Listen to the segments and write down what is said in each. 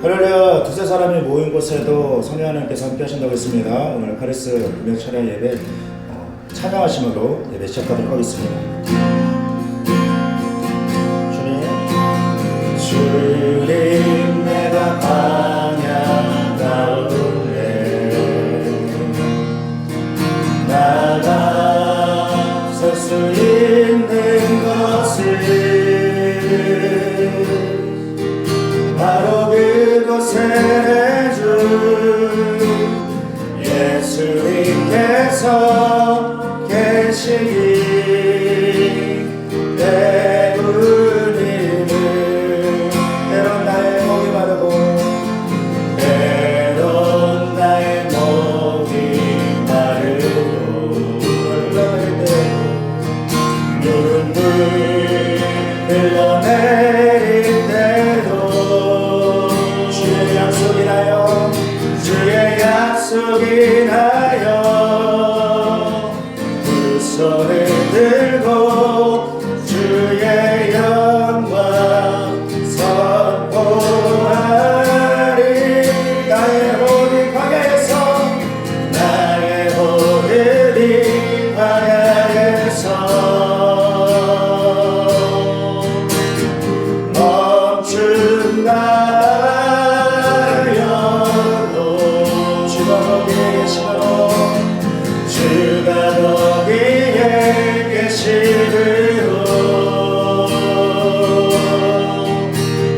할렐루야. 두세 사람이 모인 곳에도 성령 하나님께서 함께 하신다고 했습니다. 오늘 카리스 금요 차례 예배 찬양하심으로 예배 시작하도록 하겠습니다. 주님 내가 방향 가운데 나가 설 수 있는 것을 바로 그곳에 주 예수님께서 계시기 때문이니 때론 나의 목이 마르고 때론 나의 목이 마르고 흘러갈 때 눈물 흘러내릴 때도 주의 약속이나요 주의 약속이나요 두 손을 들고 주의 영광 선포하리 나의 모든 광야에서 나의 모든 광야에서 멈춘다여도 주가 거기에 계시므로 주가 거기에 계시므로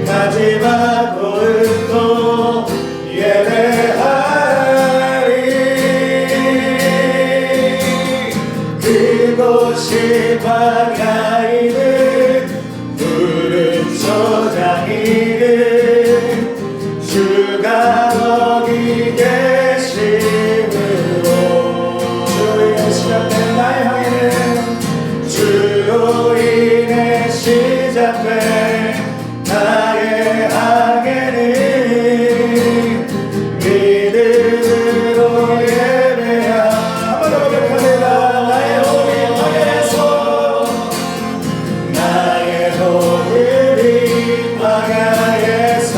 마지막 고음도 예배하리 그곳이 광야이든 푸른 초장이든 주가 거기 계심으로 주로 인해 시작된 나의 항해는 주로 인해 시작된 나의 항해는 믿음으로 예배하 한번 더 고백합니다. 나의 모든 항해에서 나의 모든 광야에서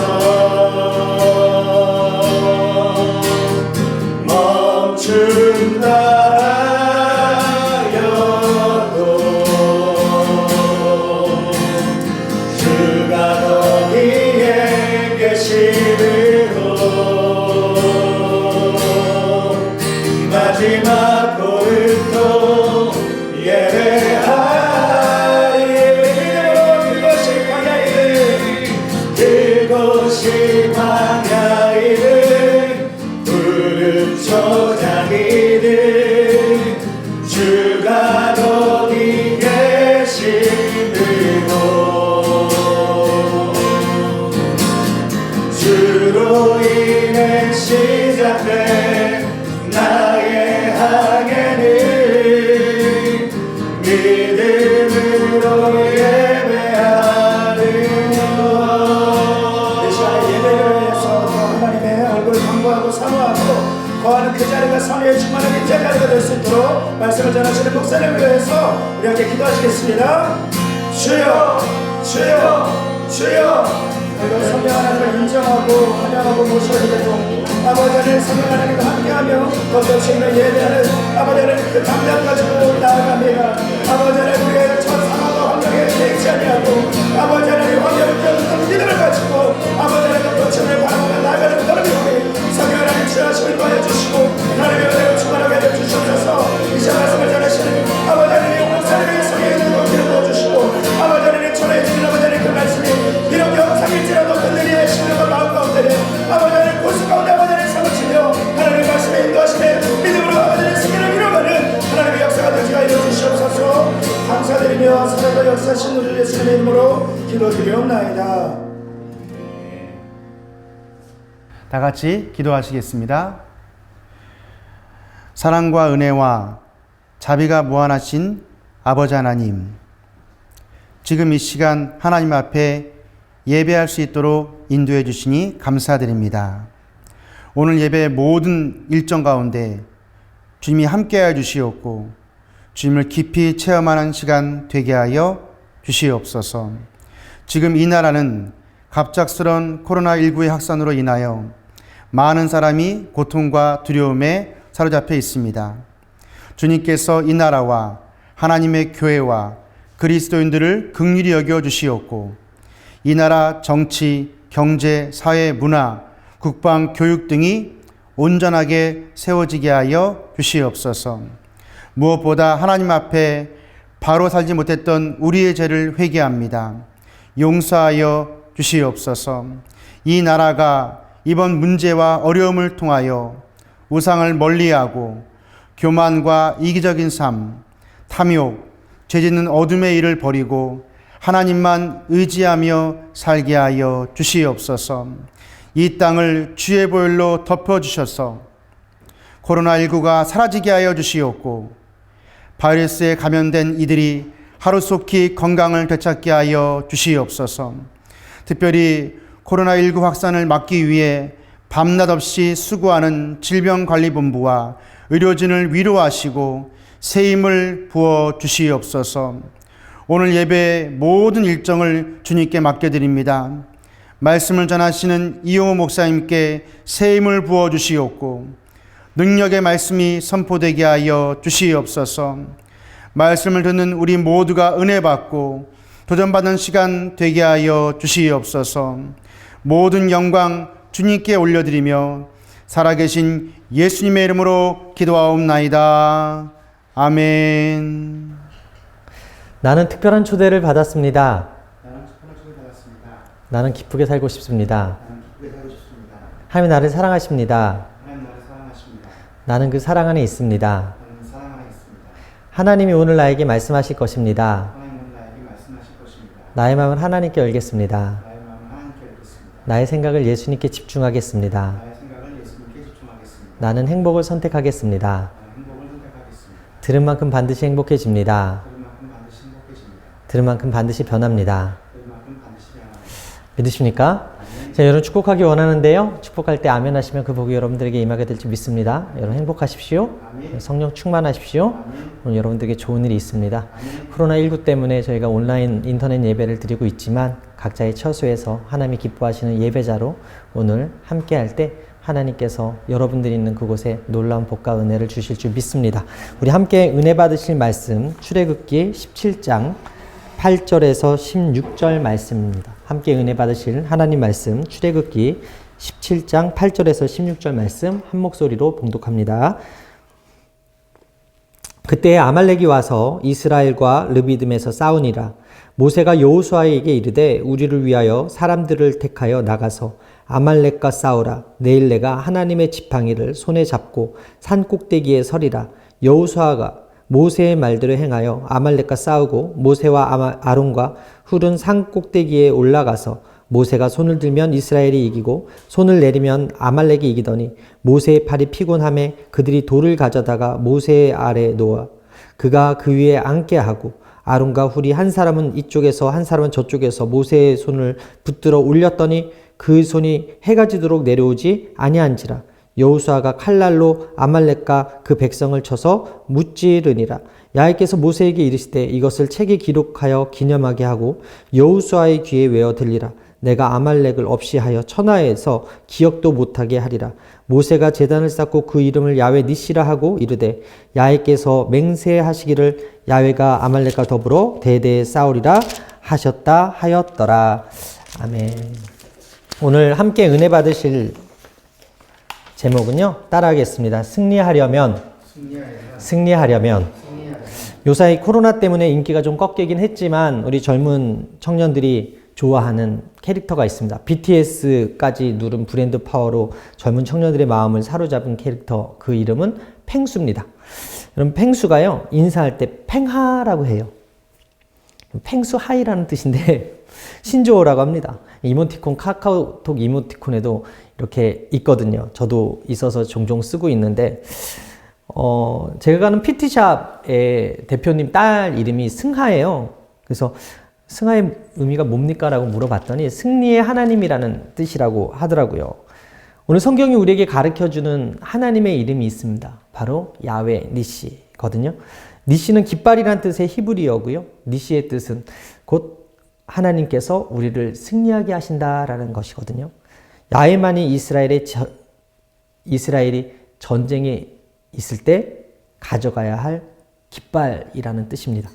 멈춘다여도 주가 거기에 계시므로 마지막 고음도 예배하리 그것이 광야이든 그곳이 광야이든 푸른 초장이든 주가 거기 계시므로 주로 인해 시작된 나의 항해는 믿음으로 예배하는 이 시간에 예배를 위해서 하나님의 얼굴을 강구하고 사모하고 거하는 그 자리가 성령의 충만한 인재 자리가 될 수 있도록 말씀을 전하시는 목사님을 위해서 우리 함께 기도하시겠습니다. 주여 주여 주여 우리가 성령 하나님을 인정하고 환영하고 모셔드리고 아버지 하나님 성령 하나님과 함께하며 덧없이 예배하는 아버지 하나님 그 담력 가지고 나아갑니다. 아버지 하나님 우리의 첫 상황과 환경에 대치 아니하고 아버지 하나님 환경을 깨우는 믿음을 가지고 아버지 하나님 거침을 바라보며 나아가는 그런 우리 성령 하나님 지하심을 더해주시고 하나님의 은혜를 충만하게 해주셔서 이제 말씀을 전하시는 아버지 하나님 목사님의 성령의 능력을 부어주시고 아버지 하나님 전해주시는 아버지 하나님 그 말씀이 비록 영상일지라도 그들이 신령한 마음 가운데 아버지 하나님 고수 가운데 아버지 하나님 사무치며 하나님의 말씀에 인도하시며 믿음으로 아버지 하나님 승리를 이루어가는 하나님의 역사가 되시가 이루어주시옵소서. 감사드리며 사랑과 역사하신 우리 예수님의 이름으로 기도드리옵나이다. 다 같이 기도하시겠습니다. 사랑과 은혜와 자비가 무한하신 아버지 하나님, 지금 이 시간 하나님 앞에 예배할 수 있도록 인도해 주시니 감사드립니다. 오늘 예배의 모든 일정 가운데 주님이 함께하여 주시옵고 주님을 깊이 체험하는 시간 되게 하여 주시옵소서. 지금 이 나라는 갑작스런 코로나19의 확산으로 인하여 많은 사람이 고통과 두려움에 사로잡혀 있습니다. 주님께서 이 나라와 하나님의 교회와 그리스도인들을 긍휼히 여겨 주시옵고 이 나라 정치, 경제, 사회, 문화, 국방, 교육 등이 온전하게 세워지게 하여 주시옵소서. 무엇보다 하나님 앞에 바로 살지 못했던 우리의 죄를 회개합니다. 용서하여 주시옵소서. 이 나라가 이번 문제와 어려움을 통하여 우상을 멀리하고 교만과 이기적인 삶, 탐욕, 죄짓는 어둠의 일을 버리고 하나님만 의지하며 살게 하여 주시옵소서. 이 땅을 주의 보혈로 덮어주셔서 코로나19가 사라지게 하여 주시옵고 바이러스에 감염된 이들이 하루속히 건강을 되찾게 하여 주시옵소서. 특별히 코로나19 확산을 막기 위해 밤낮 없이 수고하는 질병관리본부와 의료진을 위로하시고 새 힘을 부어 주시옵소서. 오늘 예배 모든 일정을 주님께 맡겨드립니다. 말씀을 전하시는 이용호 목사님께 새 힘을 부어 주시옵고 능력의 말씀이 선포되게 하여 주시옵소서. 말씀을 듣는 우리 모두가 은혜 받고 도전받는 시간 되게 하여 주시옵소서. 모든 영광 주님께 올려드리며 살아계신 예수님의 이름으로 기도하옵나이다. 아멘. 나는 특별한 초대를 받았습니다. 나는 기쁘게 살고 싶습니다. 하나님 나를 사랑하십니다. 나는 그 사랑 안에 있습니다. 하나님이 오늘 나에게 말씀하실 것입니다. 나의 마음을 하나님께 열겠습니다. 나의 생각을 예수님께 집중하겠습니다. 나는 행복을 선택하겠습니다. 들은 만큼 반드시 행복해집니다. 들은 만큼 반드시 변합니다. 믿으십니까? 자, 여러분 축복하기 원하는데요. 축복할 때 아멘 하시면 그 복이 여러분들에게 임하게 될지 믿습니다. 여러분 행복하십시오. 성령 충만하십시오. 오늘 여러분들에게 좋은 일이 있습니다. 코로나19 때문에 저희가 온라인 인터넷 예배를 드리고 있지만 각자의 처소에서 하나님이 기뻐하시는 예배자로 오늘 함께 할 때 하나님께서 여러분들이 있는 그곳에 놀라운 복과 은혜를 주실 줄 믿습니다. 우리 함께 은혜 받으실 말씀 출애굽기 17장 8절에서 16절 말씀입니다. 함께 은혜 받으실 하나님 말씀 출애굽기 17장 8절에서 16절 말씀 한 목소리로 봉독합니다. 그때 아말렉이 와서 이스라엘과 르비딤에서 싸우니라. 모세가 여호수아에게 이르되 우리를 위하여 사람들을 택하여 나가서 아말렉과 싸우라. 내일 내가 하나님의 지팡이를 손에 잡고 산 꼭대기에 서리라. 여호수아가 모세의 말대로 행하여 아말렉과 싸우고 모세와 아론과 훌은 산 꼭대기에 올라가서 모세가 손을 들면 이스라엘이 이기고 손을 내리면 아말렉이 이기더니 모세의 팔이 피곤함에 그들이 돌을 가져다가 모세의 아래에 놓아 그가 그 위에 앉게 하고 아론과 훌이 한 사람은 이쪽에서 한 사람은 저쪽에서 모세의 손을 붙들어 올렸더니 그 손이 해가 지도록 내려오지 아니한지라. 여호수아가 칼날로 아말렉과 그 백성을 쳐서 무찌르니라. 야훼께서 모세에게 이르시되 이것을 책에 기록하여 기념하게 하고 여호수아의 귀에 외어 들리라. 내가 아말렉을 없이 하여 천하에서 기억도 못하게 하리라. 모세가 제단을 쌓고 그 이름을 야훼 니시라 하고 이르되 야훼께서 맹세하시기를 야훼가 아말렉과 더불어 대대에 싸우리라 하셨다 하였더라. 아멘. 오늘 함께 은혜 받으실 제목은요, 따라하겠습니다. 승리하려면. 요사이 코로나 때문에 인기가 좀 꺾이긴 했지만 우리 젊은 청년들이 좋아하는 캐릭터가 있습니다. BTS까지 누른 브랜드 파워로 젊은 청년들의 마음을 사로잡은 캐릭터, 그 이름은 팽수입니다. 여러분, 팽수가요, 인사할 때 팽하라고 해요. 팽수 하이라는 뜻인데 신조어라고 합니다. 이모티콘, 카카오톡 이모티콘에도 이렇게 있거든요. 저도 있어서 종종 쓰고 있는데 제가 가는 PT샵의 대표님 딸 이름이 승하예요. 그래서 승하의 의미가 뭡니까? 라고 물어봤더니 승리의 하나님이라는 뜻이라고 하더라고요. 오늘 성경이 우리에게 가르쳐주는 하나님의 이름이 있습니다. 바로 야훼 니시거든요. 니시는 깃발이라는 뜻의 히브리어고요. 니시의 뜻은 곧 하나님께서 우리를 승리하게 하신다라는 것이거든요. 야훼만이 이스라엘이 전쟁에 있을 때 가져가야 할 깃발이라는 뜻입니다.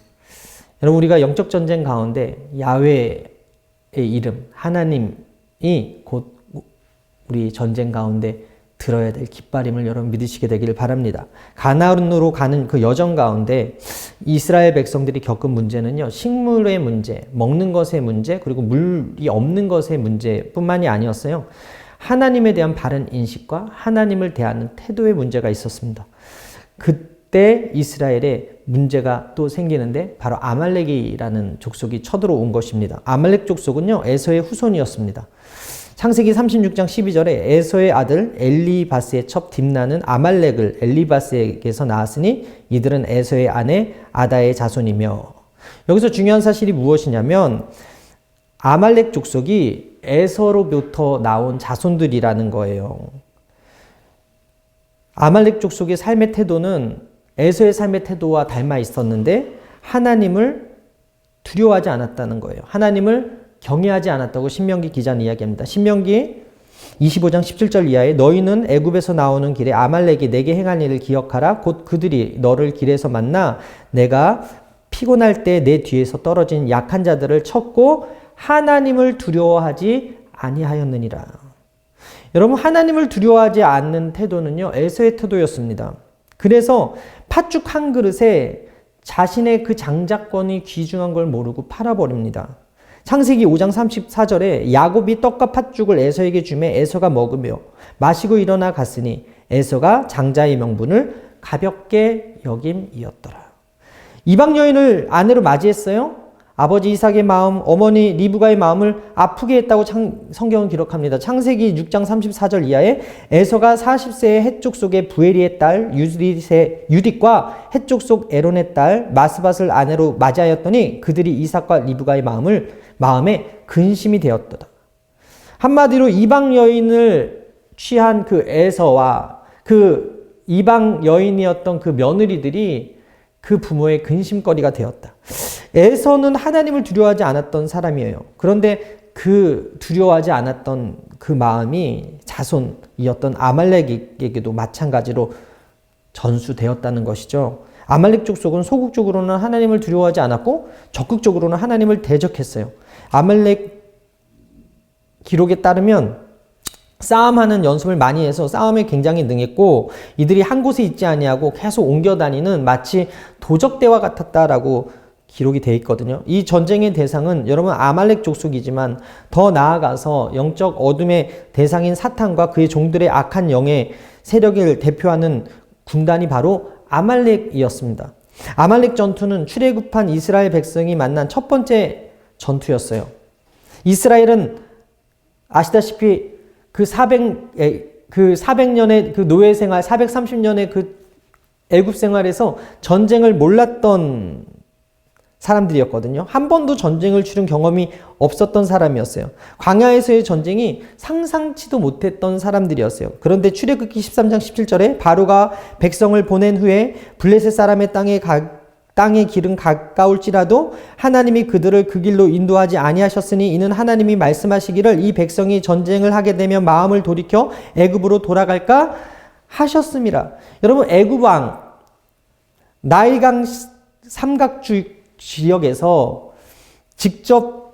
여러분, 우리가 영적 전쟁 가운데 야훼의 이름, 하나님이 곧 우리 전쟁 가운데 들어야 될 깃발임을 여러분 믿으시게 되기를 바랍니다. 가나안으로 가는 그 여정 가운데 이스라엘 백성들이 겪은 문제는요, 식물의 문제, 먹는 것의 문제, 그리고 물이 없는 것의 문제뿐만이 아니었어요. 하나님에 대한 바른 인식과 하나님을 대하는 태도의 문제가 있었습니다. 그때 이스라엘에 문제가 또 생기는데 바로 아말렉이라는 족속이 쳐들어온 것입니다. 아말렉 족속은요, 에서의 후손이었습니다. 창세기 36장 12절에 에서의 아들 엘리바스의 첩 딥나는 아말렉을 엘리바스에게서 낳았으니 이들은 에서의 아내 아다의 자손이며, 여기서 중요한 사실이 무엇이냐면 아말렉 족속이 에서로부터 나온 자손들이라는 거예요. 아말렉 족속의 삶의 태도는 에서의 삶의 태도와 닮아 있었는데 하나님을 두려워하지 않았다는 거예요. 하나님을 경외하지 않았다고 신명기 기자는 이야기합니다. 신명기 25장 17절 이하에 너희는 애굽에서 나오는 길에 아말렉이 내게 행한 일을 기억하라. 곧 그들이 너를 길에서 만나 내가 피곤할 때 내 뒤에서 떨어진 약한 자들을 쳤고 하나님을 두려워하지 아니하였느니라. 여러분, 하나님을 두려워하지 않는 태도는요, 에서의 태도였습니다. 그래서 팥죽 한 그릇에 자신의 그 장자권이 귀중한 걸 모르고 팔아버립니다. 창세기 5장 34절에 야곱이 떡과 팥죽을 에서에게 주매 에서가 먹으며 마시고 일어나 갔으니 에서가 장자의 명분을 가볍게 여김이었더라. 이방 여인을 아내로 맞이했어요. 아버지 이삭의 마음, 어머니 리브가의 마음을 아프게 했다고 성경은 기록합니다. 창세기 6장 34절 이하에 에서가 40세의 헷족 속의 부엘리의 딸 유딧과 헷족 속 에론의 딸 마스밧을 아내로 맞이하였더니 그들이 이삭과 리브가의 마음에 근심이 되었도다. 한마디로 이방 여인을 취한 그 에서와 그 이방 여인이었던 그 며느리들이 그 부모의 근심거리가 되었다. 에서는 하나님을 두려워하지 않았던 사람이에요. 그런데 그 두려워하지 않았던 그 마음이 자손이었던 아말렉에게도 마찬가지로 전수되었다는 것이죠. 아말렉 족속은 소극적으로는 하나님을 두려워하지 않았고 적극적으로는 하나님을 대적했어요. 아말렉 기록에 따르면 싸움하는 연습을 많이 해서 싸움에 굉장히 능했고 이들이 한 곳에 있지 아니하고 계속 옮겨 다니는 마치 도적대와 같았다라고 기록이 되어 있거든요. 이 전쟁의 대상은 여러분 아말렉 족속이지만 더 나아가서 영적 어둠의 대상인 사탄과 그의 종들의 악한 영의 세력을 대표하는 군단이 바로 아말렉이었습니다. 아말렉 전투는 출애굽한 이스라엘 백성이 만난 첫 번째 전투였어요. 이스라엘은 아시다시피 그 400년의 그 노예 생활, 430년의 그 애굽 생활에서 전쟁을 몰랐던 사람들이었거든요. 한 번도 전쟁을 치른 경험이 없었던 사람이었어요. 광야에서의 전쟁이 상상치도 못했던 사람들이었어요. 그런데 출애굽기 13장 17절에 바로가 백성을 보낸 후에 블레셋 사람의 땅의 길은 가까울지라도 하나님이 그들을 그 길로 인도하지 아니하셨으니 이는 하나님이 말씀하시기를 이 백성이 전쟁을 하게 되면 마음을 돌이켜 애굽으로 돌아갈까 하셨음이라. 여러분, 애굽 왕 나일강 삼각지역에서 직선으로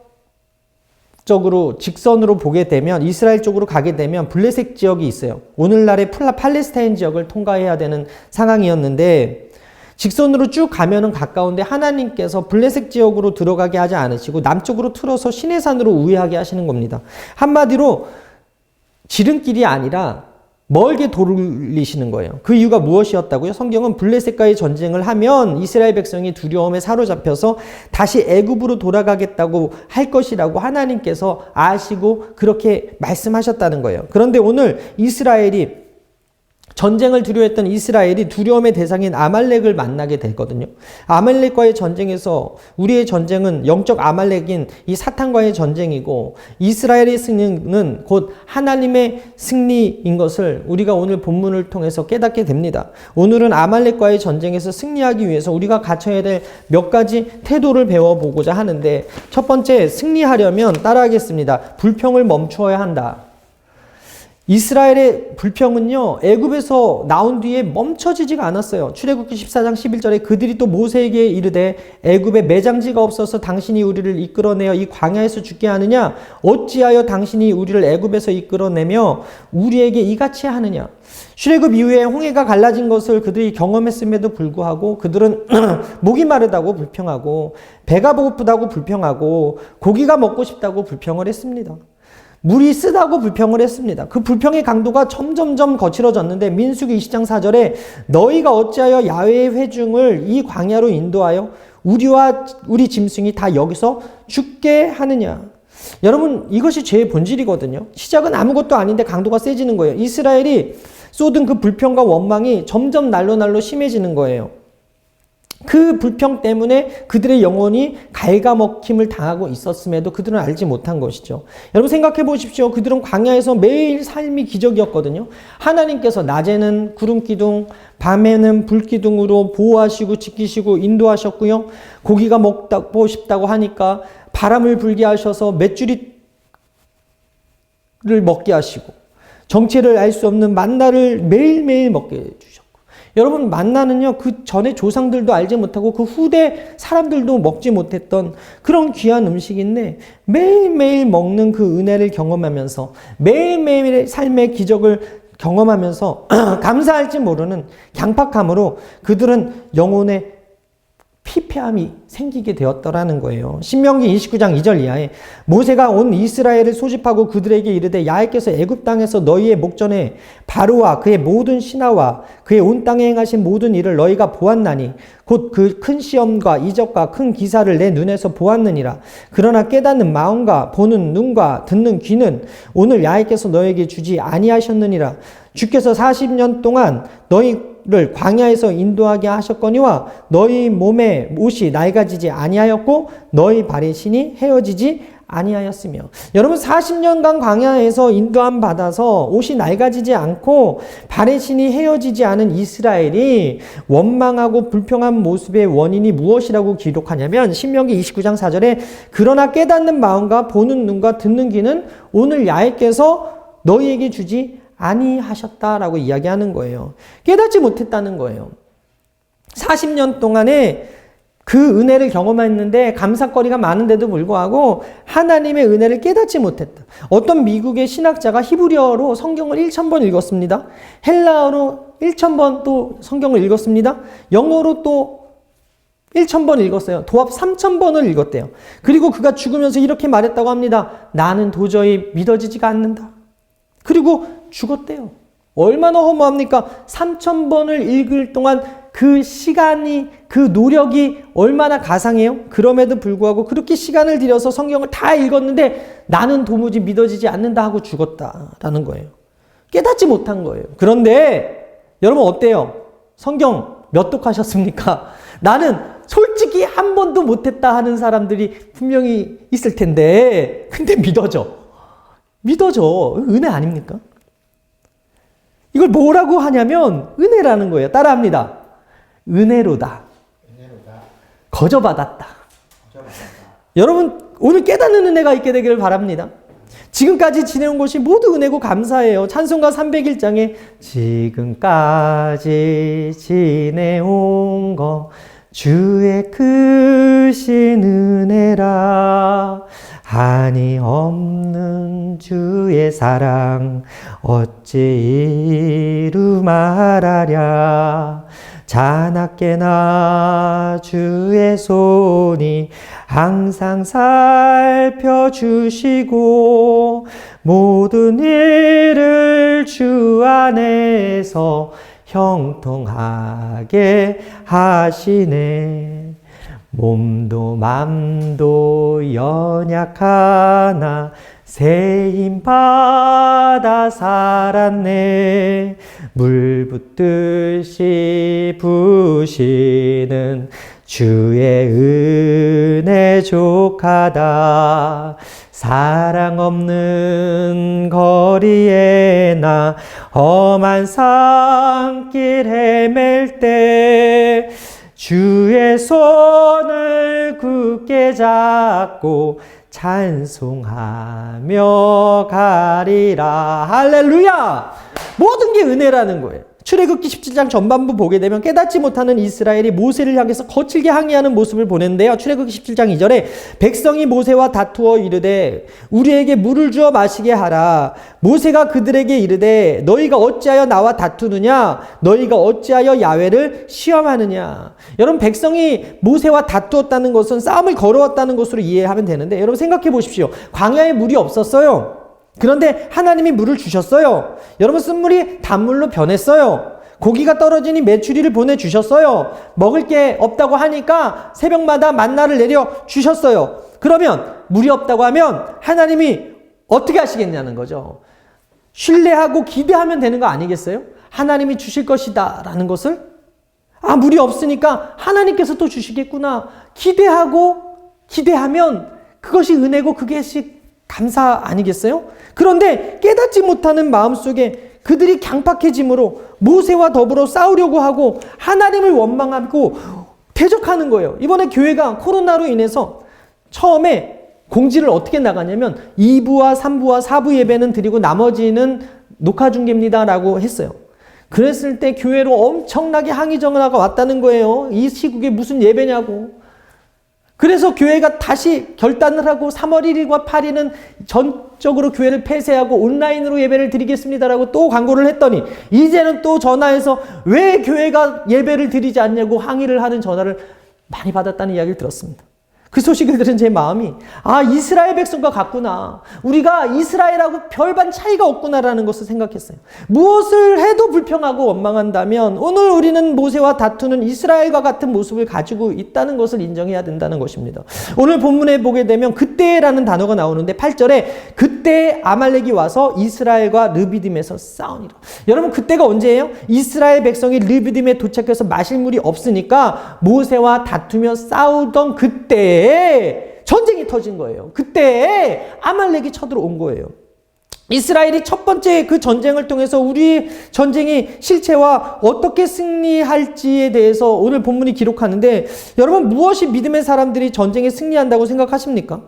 보게 되면 이스라엘 쪽으로 가게 되면 블레셋 지역이 있어요. 오늘날의 팔레스타인 지역을 통과해야 되는 상황이었는데 직선으로 쭉 가면은 가까운데 하나님께서 블레셋 지역으로 들어가게 하지 않으시고 남쪽으로 틀어서 시내산으로 우회하게 하시는 겁니다. 한마디로 지름길이 아니라 멀게 돌리시는 거예요. 그 이유가 무엇이었다고요? 성경은 블레셋과의 전쟁을 하면 이스라엘 백성이 두려움에 사로잡혀서 다시 애굽으로 돌아가겠다고 할 것이라고 하나님께서 아시고 그렇게 말씀하셨다는 거예요. 그런데 오늘 이스라엘이 전쟁을 두려워했던 이스라엘이 두려움의 대상인 아말렉을 만나게 되거든요. 아말렉과의 전쟁에서 우리의 전쟁은 영적 아말렉인 이 사탄과의 전쟁이고 이스라엘의 승리는 곧 하나님의 승리인 것을 우리가 오늘 본문을 통해서 깨닫게 됩니다. 오늘은 아말렉과의 전쟁에서 승리하기 위해서 우리가 갖춰야 될 몇 가지 태도를 배워보고자 하는데, 첫 번째, 승리하려면 따라하겠습니다. 불평을 멈추어야 한다. 이스라엘의 불평은요, 애굽에서 나온 뒤에 멈춰지지가 않았어요. 출애굽기 14장 11절에 그들이 또 모세에게 이르되 애굽에 매장지가 없어서 당신이 우리를 이끌어내어 이 광야에서 죽게 하느냐? 어찌하여 당신이 우리를 애굽에서 이끌어내며 우리에게 이같이 하느냐? 출애굽 이후에 홍해가 갈라진 것을 그들이 경험했음에도 불구하고 그들은 목이 마르다고 불평하고 배가 고프다고 불평하고 고기가 먹고 싶다고 불평을 했습니다. 물이 쓰다고 불평을 했습니다. 그 불평의 강도가 점점점 거칠어졌는데 민수기 20장 4절에 너희가 어찌하여 야훼의 회중을 이 광야로 인도하여 우리와 우리 짐승이 다 여기서 죽게 하느냐. 여러분, 이것이 죄의 본질이거든요. 시작은 아무것도 아닌데 강도가 세지는 거예요. 이스라엘이 쏟은 그 불평과 원망이 점점 날로 심해지는 거예요. 그 불평 때문에 그들의 영혼이 갉아먹힘을 당하고 있었음에도 그들은 알지 못한 것이죠. 여러분 생각해 보십시오. 그들은 광야에서 매일 삶이 기적이었거든요. 하나님께서 낮에는 구름기둥, 밤에는 불기둥으로 보호하시고 지키시고 인도하셨고요. 고기가 먹고 싶다고 하니까 바람을 불게 하셔서 메추리를 먹게 하시고 정체를 알 수 없는 만나를 매일매일 먹게 해주셨고, 여러분 만나는요, 그 전에 조상들도 알지 못하고 그 후대 사람들도 먹지 못했던 그런 귀한 음식인데 매일매일 먹는 그 은혜를 경험하면서 매일매일 삶의 기적을 경험하면서 감사할지 모르는 강팍함으로 그들은 영혼의 피폐함이 생기게 되었더라는 거예요. 신명기 29장 2절 이하에 모세가 온 이스라엘을 소집하고 그들에게 이르되 야훼께서 애굽 땅에서 너희의 목전에 바로와 그의 모든 신하와 그의 온 땅에 행하신 모든 일을 너희가 보았나니 곧 그 큰 시험과 이적과 큰 기사를 내 눈에서 보았느니라. 그러나 깨닫는 마음과 보는 눈과 듣는 귀는 오늘 야훼께서 너희에게 주지 아니하셨느니라. 주께서 40년 동안 너희를 광야에서 인도하게 하셨거니와 너희 몸에 옷이 낡아지지 아니하였고 너희 발의 신이 헤어지지 아니하였으며. 여러분 40년간 광야에서 인도함 받아서 옷이 낡아지지 않고 발의 신이 헤어지지 않은 이스라엘이 원망하고 불평한 모습의 원인이 무엇이라고 기록하냐면 신명기 29장 4절에 그러나 깨닫는 마음과 보는 눈과 듣는 귀는 오늘 야훼께서 너희에게 주지 아니하셨다라고 이야기하는 거예요. 깨닫지 못했다는 거예요. 40년 동안에 그 은혜를 경험했는데 감사거리가 많은데도 불구하고 하나님의 은혜를 깨닫지 못했다. 어떤 미국의 신학자가 히브리어로 성경을 1000번 읽었습니다. 헬라어로 1000번 또 성경을 읽었습니다. 영어로 또 1000번 읽었어요. 도합 3000번을 읽었대요. 그리고 그가 죽으면서 이렇게 말했다고 합니다. 나는 도저히 믿어지지가 않는다. 그리고 죽었대요. 얼마나 허무합니까? 3000번을 읽을 동안 그 시간이, 그 노력이 얼마나 가상해요? 그럼에도 불구하고 그렇게 시간을 들여서 성경을 다 읽었는데 나는 도무지 믿어지지 않는다 하고 죽었다라는 거예요. 깨닫지 못한 거예요. 그런데 여러분 어때요? 성경 몇 독하셨습니까? 나는 솔직히 한 번도 못했다 하는 사람들이 분명히 있을 텐데 근데 믿어져. 은혜 아닙니까? 이걸 뭐라고 하냐면 은혜라는 거예요. 따라합니다. 은혜로다. 거저받았다. 여러분 오늘 깨닫는 은혜가 있게 되기를 바랍니다. 지금까지 지내온 것이 모두 은혜고 감사해요. 찬송가 301장에 지금까지 지내온 것 주의 크신 은혜라 한이 없는 주의 사랑 어찌 이루 말하랴 자나깨나 주의 손이 항상 살펴주시고 모든 일을 주 안에서 형통하게 하시네. 몸도 맘도 연약하나 세임받아 살았네. 물 붓듯이 부시는 주의 은혜 족하다. 사랑 없는 거리에 나 험한 산길 헤맬 때 주의 손을 굳게 잡고 찬송하며 가리라. 할렐루야! 모든 게 은혜라는 거예요. 출애굽기 17장 전반부 보게 되면 깨닫지 못하는 이스라엘이 모세를 향해서 거칠게 항의하는 모습을 보는데요. 출애굽기 17장 2절에 백성이 모세와 다투어 이르되 우리에게 물을 주어 마시게 하라. 모세가 그들에게 이르되 너희가 어찌하여 나와 다투느냐? 너희가 어찌하여 야훼를 시험하느냐? 여러분, 백성이 모세와 다투었다는 것은 싸움을 걸어왔다는 것으로 이해하면 되는데, 여러분 생각해 보십시오. 광야에 물이 없었어요. 그런데 하나님이 물을 주셨어요. 여러분, 쓴물이 단물로 변했어요. 고기가 떨어지니 메추리를 보내주셨어요. 먹을 게 없다고 하니까 새벽마다 만나를 내려 주셨어요. 그러면 물이 없다고 하면 하나님이 어떻게 하시겠냐는 거죠. 신뢰하고 기대하면 되는 거 아니겠어요? 하나님이 주실 것이다 라는 것을, 물이 없으니까 하나님께서 또 주시겠구나 기대하면 그것이 은혜고 그것이 감사 아니겠어요? 그런데 깨닫지 못하는 마음속에 그들이 강팍해짐으로 모세와 더불어 싸우려고 하고 하나님을 원망하고 대적하는 거예요. 이번에 교회가 코로나로 인해서 처음에 공지를 어떻게 나가냐면 2부와 3부와 4부 예배는 드리고 나머지는 녹화 중계입니다 라고 했어요. 그랬을 때 교회로 엄청나게 항의 전화가 왔다는 거예요. 이 시국에 무슨 예배냐고. 그래서 교회가 다시 결단을 하고 3월 1일과 8일은 전적으로 교회를 폐쇄하고 온라인으로 예배를 드리겠습니다라고 또 광고를 했더니 이제는 또 전화해서 왜 교회가 예배를 드리지 않냐고 항의를 하는 전화를 많이 받았다는 이야기를 들었습니다. 그 소식을 들은 제 마음이 이스라엘 백성과 같구나. 우리가 이스라엘하고 별반 차이가 없구나라는 것을 생각했어요. 무엇을 해도 불평하고 원망한다면 오늘 우리는 모세와 다투는 이스라엘과 같은 모습을 가지고 있다는 것을 인정해야 된다는 것입니다. 오늘 본문에 보게 되면 그때라는 단어가 나오는데 8절에 그때 아말렉이 와서 이스라엘과 르비딤에서 싸우니라. 여러분, 그때가 언제예요? 이스라엘 백성이 르비딤에 도착해서 마실 물이 없으니까 모세와 다투며 싸우던 그때 전쟁이 터진 거예요. 그때 아말렉이 쳐들어온 거예요. 이스라엘이 첫 번째 그 전쟁을 통해서 우리 전쟁이 실체와 어떻게 승리할지에 대해서 오늘 본문이 기록하는데, 여러분, 무엇이 믿음의 사람들이 전쟁에 승리한다고 생각하십니까?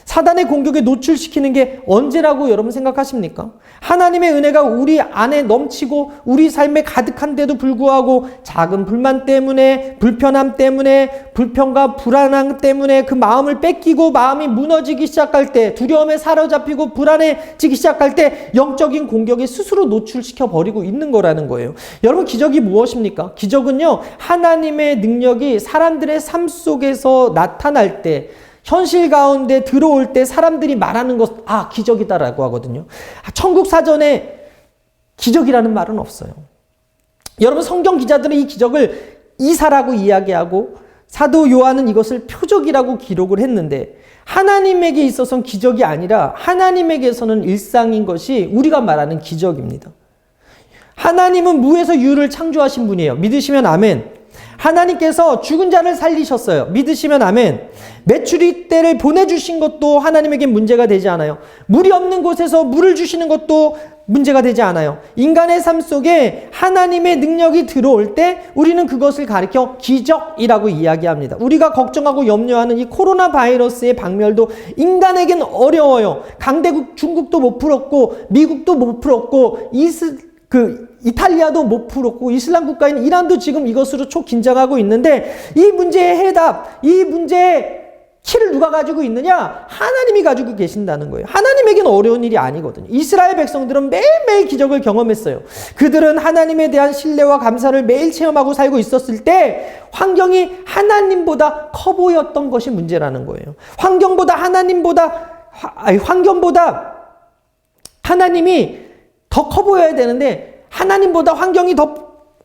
사단의 공격에 노출시키는 게 언제라고 여러분 생각하십니까? 하나님의 은혜가 우리 안에 넘치고 우리 삶에 가득한데도 불구하고 작은 불만 때문에, 불편함 때문에, 불평과 불안함 때문에 그 마음을 뺏기고 마음이 무너지기 시작할 때, 두려움에 사로잡히고 불안해지기 시작할 때 영적인 공격에 스스로 노출시켜 버리고 있는 거라는 거예요. 여러분, 기적이 무엇입니까? 기적은요, 하나님의 능력이 사람들의 삶 속에서 나타날 때, 현실 가운데 들어올 때 사람들이 말하는 것, 기적이다라고 하거든요. 천국 사전에 기적이라는 말은 없어요. 여러분, 성경 기자들은 이 기적을 이사라고 이야기하고 사도 요한은 이것을 표적이라고 기록을 했는데, 하나님에게 있어서는 기적이 아니라 하나님에게서는 일상인 것이 우리가 말하는 기적입니다. 하나님은 무에서 유를 창조하신 분이에요. 믿으시면 아멘. 하나님께서 죽은 자를 살리셨어요. 믿으시면 아멘. 메추리 떼를 보내주신 것도 하나님에게 문제가 되지 않아요. 물이 없는 곳에서 물을 주시는 것도 문제가 되지 않아요. 인간의 삶 속에 하나님의 능력이 들어올 때 우리는 그것을 가리켜 기적이라고 이야기합니다. 우리가 걱정하고 염려하는 이 코로나 바이러스의 박멸도 인간에겐 어려워요. 강대국 중국도 못 풀었고 미국도 못 풀었고 이탈리아도 못 풀었고 이슬람 국가인 이란도 지금 이것으로 초긴장하고 있는데, 이 문제의 해답, 이 문제의 키를 누가 가지고 있느냐? 하나님이 가지고 계신다는 거예요. 하나님에게는 어려운 일이 아니거든요. 이스라엘 백성들은 매일매일 기적을 경험했어요. 그들은 하나님에 대한 신뢰와 감사를 매일 체험하고 살고 있었을 때 환경이 하나님보다 커 보였던 것이 문제라는 거예요. 환경보다 하나님이 더 커 보여야 되는데 하나님보다 환경이 더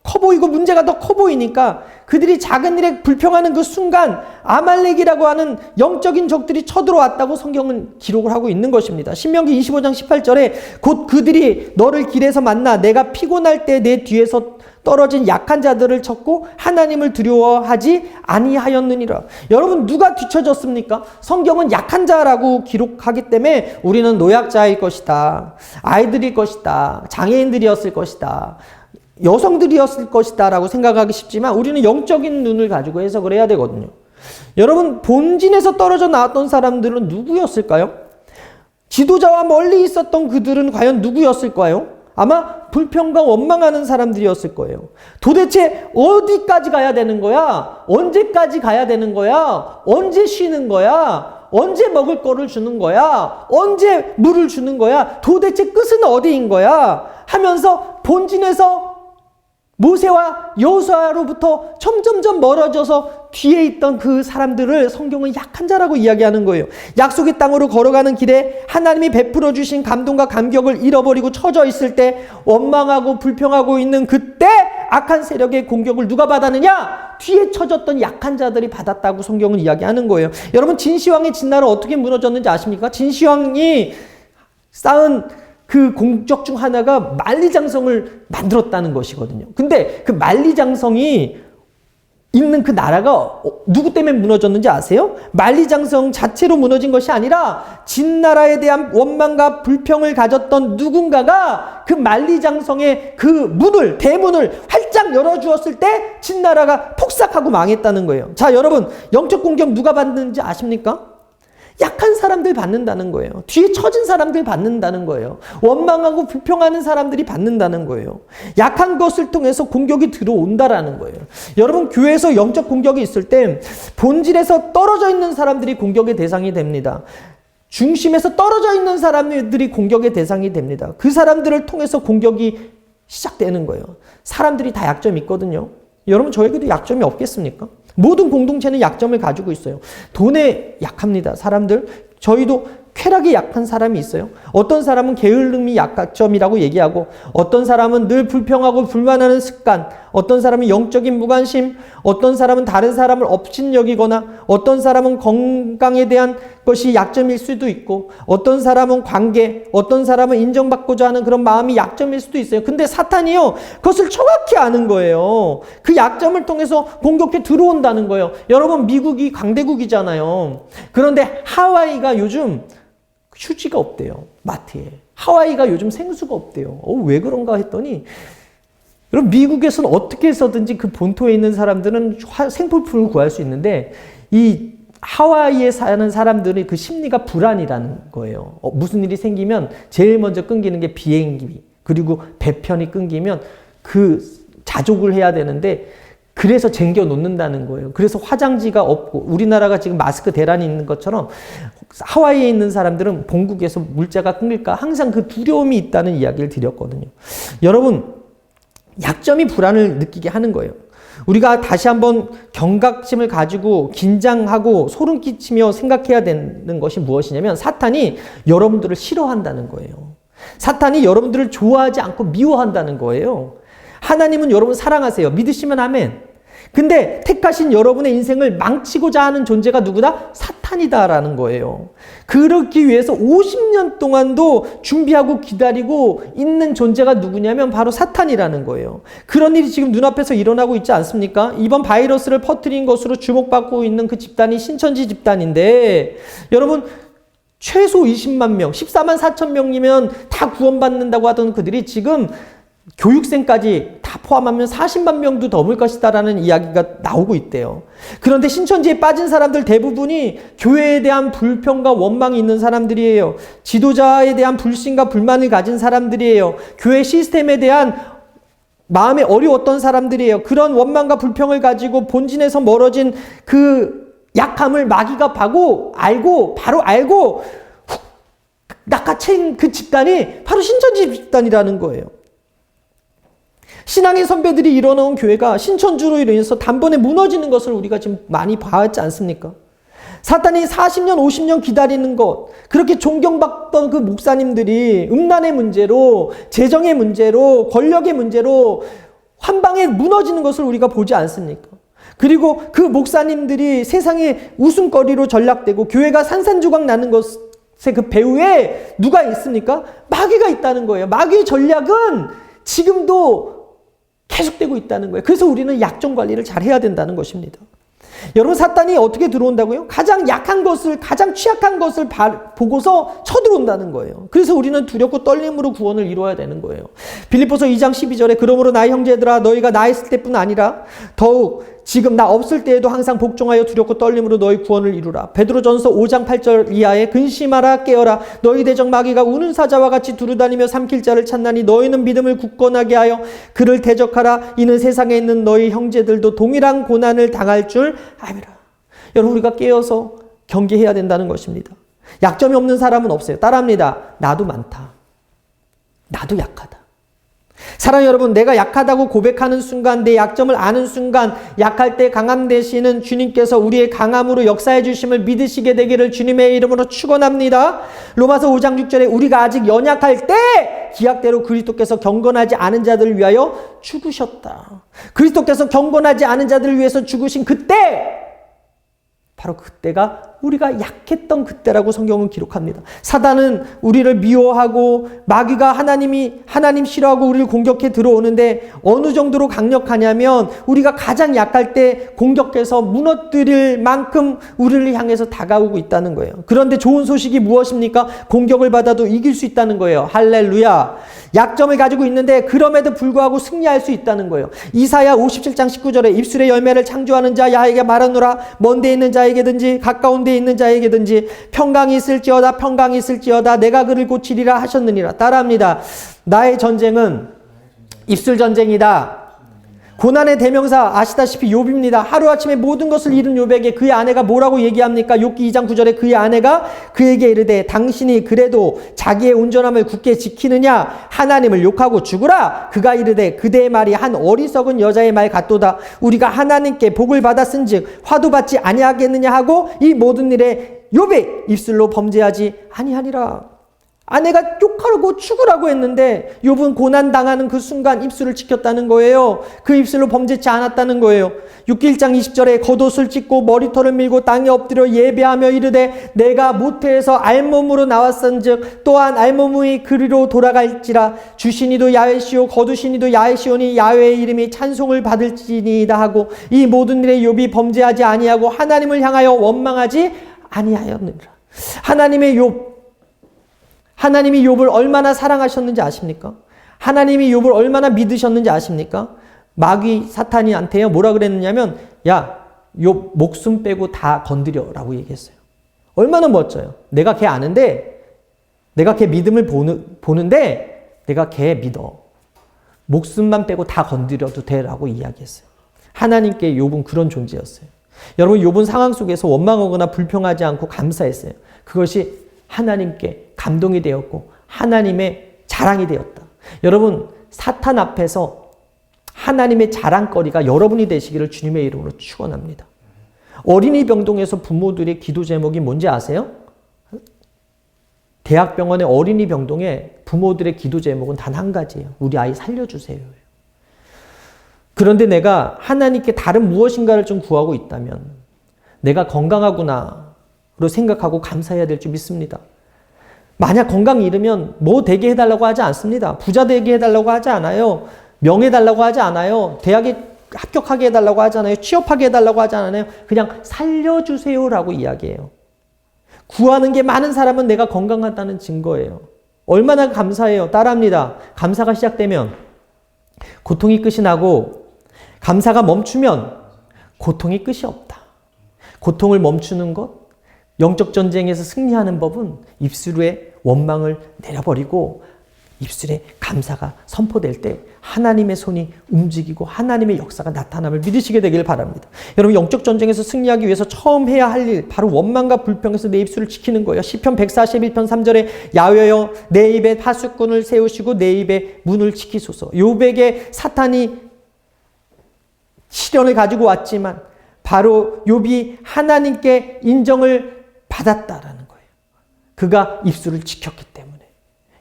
커 보이고 문제가 더 커 보이니까 그들이 작은 일에 불평하는 그 순간 아말렉이라고 하는 영적인 적들이 쳐들어왔다고 성경은 기록을 하고 있는 것입니다. 신명기 25장 18절에 곧 그들이 너를 길에서 만나 내가 피곤할 때 내 뒤에서 떨어진 약한 자들을 쳤고 하나님을 두려워하지 아니하였느니라. 여러분, 누가 뒤쳐졌습니까? 성경은 약한 자라고 기록하기 때문에 우리는 노약자일 것이다, 아이들일 것이다, 장애인들이었을 것이다, 여성들이었을 것이다 라고 생각하기 쉽지만 우리는 영적인 눈을 가지고 해석을 해야 되거든요. 여러분, 본진에서 떨어져 나왔던 사람들은 누구였을까요? 지도자와 멀리 있었던 그들은 과연 누구였을까요? 아마 불평과 원망하는 사람들이었을 거예요. 도대체 어디까지 가야 되는 거야? 언제까지 가야 되는 거야? 언제 쉬는 거야? 언제 먹을 거를 주는 거야? 언제 물을 주는 거야? 도대체 끝은 어디인 거야? 하면서 본진에서 모세와 여호수아로부터 점점점 멀어져서 뒤에 있던 그 사람들을 성경은 약한 자라고 이야기하는 거예요. 약속의 땅으로 걸어가는 길에 하나님이 베풀어 주신 감동과 감격을 잃어버리고 처져 있을 때 원망하고 불평하고 있는 그때 악한 세력의 공격을 누가 받았느냐? 뒤에 처졌던 약한 자들이 받았다고 성경은 이야기하는 거예요. 여러분, 진시황의 진나라 어떻게 무너졌는지 아십니까? 진시황이 쌓은 그 공적 중 하나가 만리장성을 만들었다는 것이거든요. 근데 그 만리장성이 있는 그 나라가 누구 때문에 무너졌는지 아세요? 만리장성 자체로 무너진 것이 아니라 진나라에 대한 원망과 불평을 가졌던 누군가가 그 만리장성의 그 문을, 대문을 활짝 열어주었을 때 진나라가 폭삭하고 망했다는 거예요. 자, 여러분, 영적 공격 누가 받는지 아십니까? 약한 사람들 받는다는 거예요. 뒤에 처진 사람들 받는다는 거예요. 원망하고 불평하는 사람들이 받는다는 거예요. 약한 것을 통해서 공격이 들어온다라는 거예요. 여러분, 교회에서 영적 공격이 있을 때 본질에서 떨어져 있는 사람들이 공격의 대상이 됩니다. 중심에서 떨어져 있는 사람들이 공격의 대상이 됩니다. 그 사람들을 통해서 공격이 시작되는 거예요. 사람들이 다 약점이 있거든요. 여러분, 저에게도 약점이 없겠습니까? 모든 공동체는 약점을 가지고 있어요. 돈에 약합니다, 사람들. 저희도 쾌락에 약한 사람이 있어요. 어떤 사람은 게으름이 약점이라고 얘기하고, 어떤 사람은 늘 불평하고 불만하는 습관, 어떤 사람은 영적인 무관심, 어떤 사람은 다른 사람을 업신여기거나, 어떤 사람은 건강에 대한 것이 약점일 수도 있고, 어떤 사람은 관계, 어떤 사람은 인정받고자 하는 그런 마음이 약점일 수도 있어요. 근데 사탄이요, 그것을 정확히 아는 거예요. 그 약점을 통해서 공격해 들어온다는 거예요. 여러분, 미국이 강대국이잖아요. 그런데 하와이가 요즘 휴지가 없대요, 마트에. 하와이가 요즘 생수가 없대요. 왜 그런가 했더니, 여러분, 미국에서는 어떻게 해서든지 그 본토에 있는 사람들은 생필품을 구할 수 있는데, 이 하와이에 사는 사람들의 그 심리가 불안이라는 거예요. 무슨 일이 생기면 제일 먼저 끊기는 게 비행기, 그리고 배편이 끊기면 그 자족을 해야 되는데, 그래서 쟁겨 놓는다는 거예요. 그래서 화장지가 없고, 우리나라가 지금 마스크 대란이 있는 것처럼 하와이에 있는 사람들은 본국에서 물자가 끊길까 항상 그 두려움이 있다는 이야기를 드렸거든요. 여러분, 약점이 불안을 느끼게 하는 거예요. 우리가 다시 한번 경각심을 가지고 긴장하고 소름 끼치며 생각해야 되는 것이 무엇이냐면, 사탄이 여러분들을 싫어한다는 거예요. 사탄이 여러분들을 좋아하지 않고 미워한다는 거예요. 하나님은 여러분 사랑하세요. 믿으시면 아멘. 근데 택하신 여러분의 인생을 망치고자 하는 존재가 누구다? 사탄이다라는 거예요. 그러기 위해서 50년 동안도 준비하고 기다리고 있는 존재가 누구냐면 바로 사탄이라는 거예요. 그런 일이 지금 눈앞에서 일어나고 있지 않습니까? 이번 바이러스를 퍼뜨린 것으로 주목받고 있는 그 집단이 신천지 집단인데, 여러분, 최소 20만 명, 14만 4천 명이면 다 구원받는다고 하던 그들이 지금 교육생까지 다 포함하면 40만 명도 넘을 것이다라는 이야기가 나오고 있대요. 그런데 신천지에 빠진 사람들 대부분이 교회에 대한 불평과 원망이 있는 사람들이에요. 지도자에 대한 불신과 불만을 가진 사람들이에요. 교회 시스템에 대한 마음에 어려웠던 사람들이에요. 그런 원망과 불평을 가지고 본진에서 멀어진 그 약함을 마귀가 바로 알고 훅 낚아챈 그 집단이 바로 신천지 집단이라는 거예요. 신앙의 선배들이 일어나온 교회가 신천주로 인해서 단번에 무너지는 것을 우리가 지금 많이 봐왔지 않습니까? 사탄이 40년, 50년 기다리는 것, 그렇게 존경받던 그 목사님들이 음란의 문제로, 재정의 문제로, 권력의 문제로 한 방에 무너지는 것을 우리가 보지 않습니까? 그리고 그 목사님들이 세상의 웃음거리로 전락되고 교회가 산산조각 나는 것의 그 배후에 누가 있습니까? 마귀가 있다는 거예요. 마귀의 전략은 지금도 계속되고 있다는 거예요. 그래서 우리는 약점 관리를 잘 해야 된다는 것입니다. 여러분, 사탄이 어떻게 들어온다고요? 가장 약한 것을, 가장 취약한 것을 보고서 쳐들어온다는 거예요. 그래서 우리는 두렵고 떨림으로 구원을 이루어야 되는 거예요. 빌립보서 2장 12절에 그러므로 나의 형제들아 너희가 나 있을 때뿐 아니라 더욱 지금 나 없을 때에도 항상 복종하여 두렵고 떨림으로 너희 구원을 이루라. 베드로전서 5장 8절 이하에 근심하라 깨어라. 너희 대적 마귀가 우는 사자와 같이 두루다니며 삼킬 자를 찾나니 너희는 믿음을 굳건하게 하여 그를 대적하라. 이는 세상에 있는 너희 형제들도 동일한 고난을 당할 줄 알미라. 여러분, 우리가 깨어서 경계해야 된다는 것입니다. 약점이 없는 사람은 없어요. 따라합니다. 나도 많다. 나도 약하다. 사랑하는 여러분, 내가 약하다고 고백하는 순간, 내 약점을 아는 순간, 약할 때 강함 되시는 주님께서 우리의 강함으로 역사해 주심을 믿으시게 되기를 주님의 이름으로 축원합니다. 로마서 5장 6절에 우리가 아직 연약할 때 기약대로 그리스도께서 경건하지 않은 자들을 위하여 죽으셨다. 그리스도께서 경건하지 않은 자들을 위해서 죽으신 그때, 바로 그때가 우리가 약했던 그때라고 성경은 기록합니다. 사단은 우리를 미워하고 마귀가 하나님 싫어하고 우리를 공격해 들어오는데 어느 정도로 강력하냐면 우리가 가장 약할 때 공격해서 무너뜨릴 만큼 우리를 향해서 다가오고 있다는 거예요. 그런데 좋은 소식이 무엇입니까? 공격을 받아도 이길 수 있다는 거예요. 할렐루야. 약점을 가지고 있는데 그럼에도 불구하고 승리할 수 있다는 거예요. 이사야 57장 19절에 입술의 열매를 창조하는 자 야에게 말하노라. 먼 데 있는 자에게든지 가까운 데 있는 자에게든지 평강이 있을지어다 내가 그를 고치리라 하셨느니라. 따라합니다. 나의 전쟁은 입술 전쟁이다. 고난의 대명사 아시다시피 욥입니다. 하루아침에 모든 것을 잃은 욥에게 그의 아내가 뭐라고 얘기합니까? 욥기 2장 9절에 그의 아내가 그에게 이르되 당신이 그래도 자기의 온전함을 굳게 지키느냐? 하나님을 욕하고 죽으라. 그가 이르되 그대의 말이 한 어리석은 여자의 말 같도다. 우리가 하나님께 복을 받았은즉 화도 받지 아니하겠느냐 하고 이 모든 일에 욥의 입술로 범죄하지 아니하니라. 아내가 욕하고 죽으라고 했는데 욥은 고난당하는 그 순간 입술을 지켰다는 거예요. 그 입술로 범죄치 않았다는 거예요. 6기 1장 20절에 겉옷을 찢고 머리털을 밀고 땅에 엎드려 예배하며 이르되 내가 모태에서 알몸으로 나왔은즉 또한 알몸의 그리로 돌아갈지라. 주시니도 야훼시오 거두시니도 야훼시오니 야훼의 이름이 찬송을 받을지니이다 하고 이 모든 일에 욥이 범죄하지 아니하고 하나님을 향하여 원망하지 아니하였느니라. 하나님이 욥을 얼마나 사랑하셨는지 아십니까? 하나님이 욥을 얼마나 믿으셨는지 아십니까? 마귀 사탄이한테요 뭐라 그랬느냐면 야, 욥 목숨 빼고 다 건드려라고 얘기했어요. 얼마나 멋져요. 내가 걔 아는데 내가 걔 믿음을 보는데 내가 걔 믿어. 목숨만 빼고 다 건드려도 돼라고 이야기했어요. 하나님께 욥은 그런 존재였어요. 여러분, 욥은 상황 속에서 원망하거나 불평하지 않고 감사했어요. 그것이 하나님께 감동이 되었고 하나님의 자랑이 되었다. 여러분, 사탄 앞에서 하나님의 자랑거리가 여러분이 되시기를 주님의 이름으로 축원합니다. 어린이 병동에서 부모들의 기도 제목이 뭔지 아세요? 대학병원의 어린이 병동에 부모들의 기도 제목은 단 한 가지예요. 우리 아이 살려주세요. 그런데 내가 하나님께 다른 무엇인가를 좀 구하고 있다면 내가 건강하구나 로 생각하고 감사해야 될 줄 믿습니다. 만약 건강이 잃으면 뭐 되게 해달라고 하지 않습니다. 부자 되게 해달라고 하지 않아요. 명예 달라고 하지 않아요. 대학에 합격하게 해달라고 하지 않아요. 취업하게 해달라고 하지 않아요. 그냥 살려주세요라고 이야기해요. 구하는 게 많은 사람은 내가 건강하다는 증거예요. 얼마나 감사해요. 따라합니다. 감사가 시작되면 고통이 끝이 나고 감사가 멈추면 고통이 끝이 없다. 고통을 멈추는 것, 영적 전쟁에서 승리하는 법은 입술에 원망을 내려버리고 입술에 감사가 선포될 때 하나님의 손이 움직이고 하나님의 역사가 나타남을 믿으시게 되길 바랍니다. 여러분, 영적 전쟁에서 승리하기 위해서 처음 해야 할 일, 바로 원망과 불평에서 내 입술을 지키는 거예요. 시편 141편 3절에 야훼여 내 입에 파수꾼을 세우시고 내 입에 문을 지키소서. 욥에게 사탄이 시련을 가지고 왔지만 바로 욥이 하나님께 인정을 받았다라는 거예요. 그가 입술을 지켰기 때문에.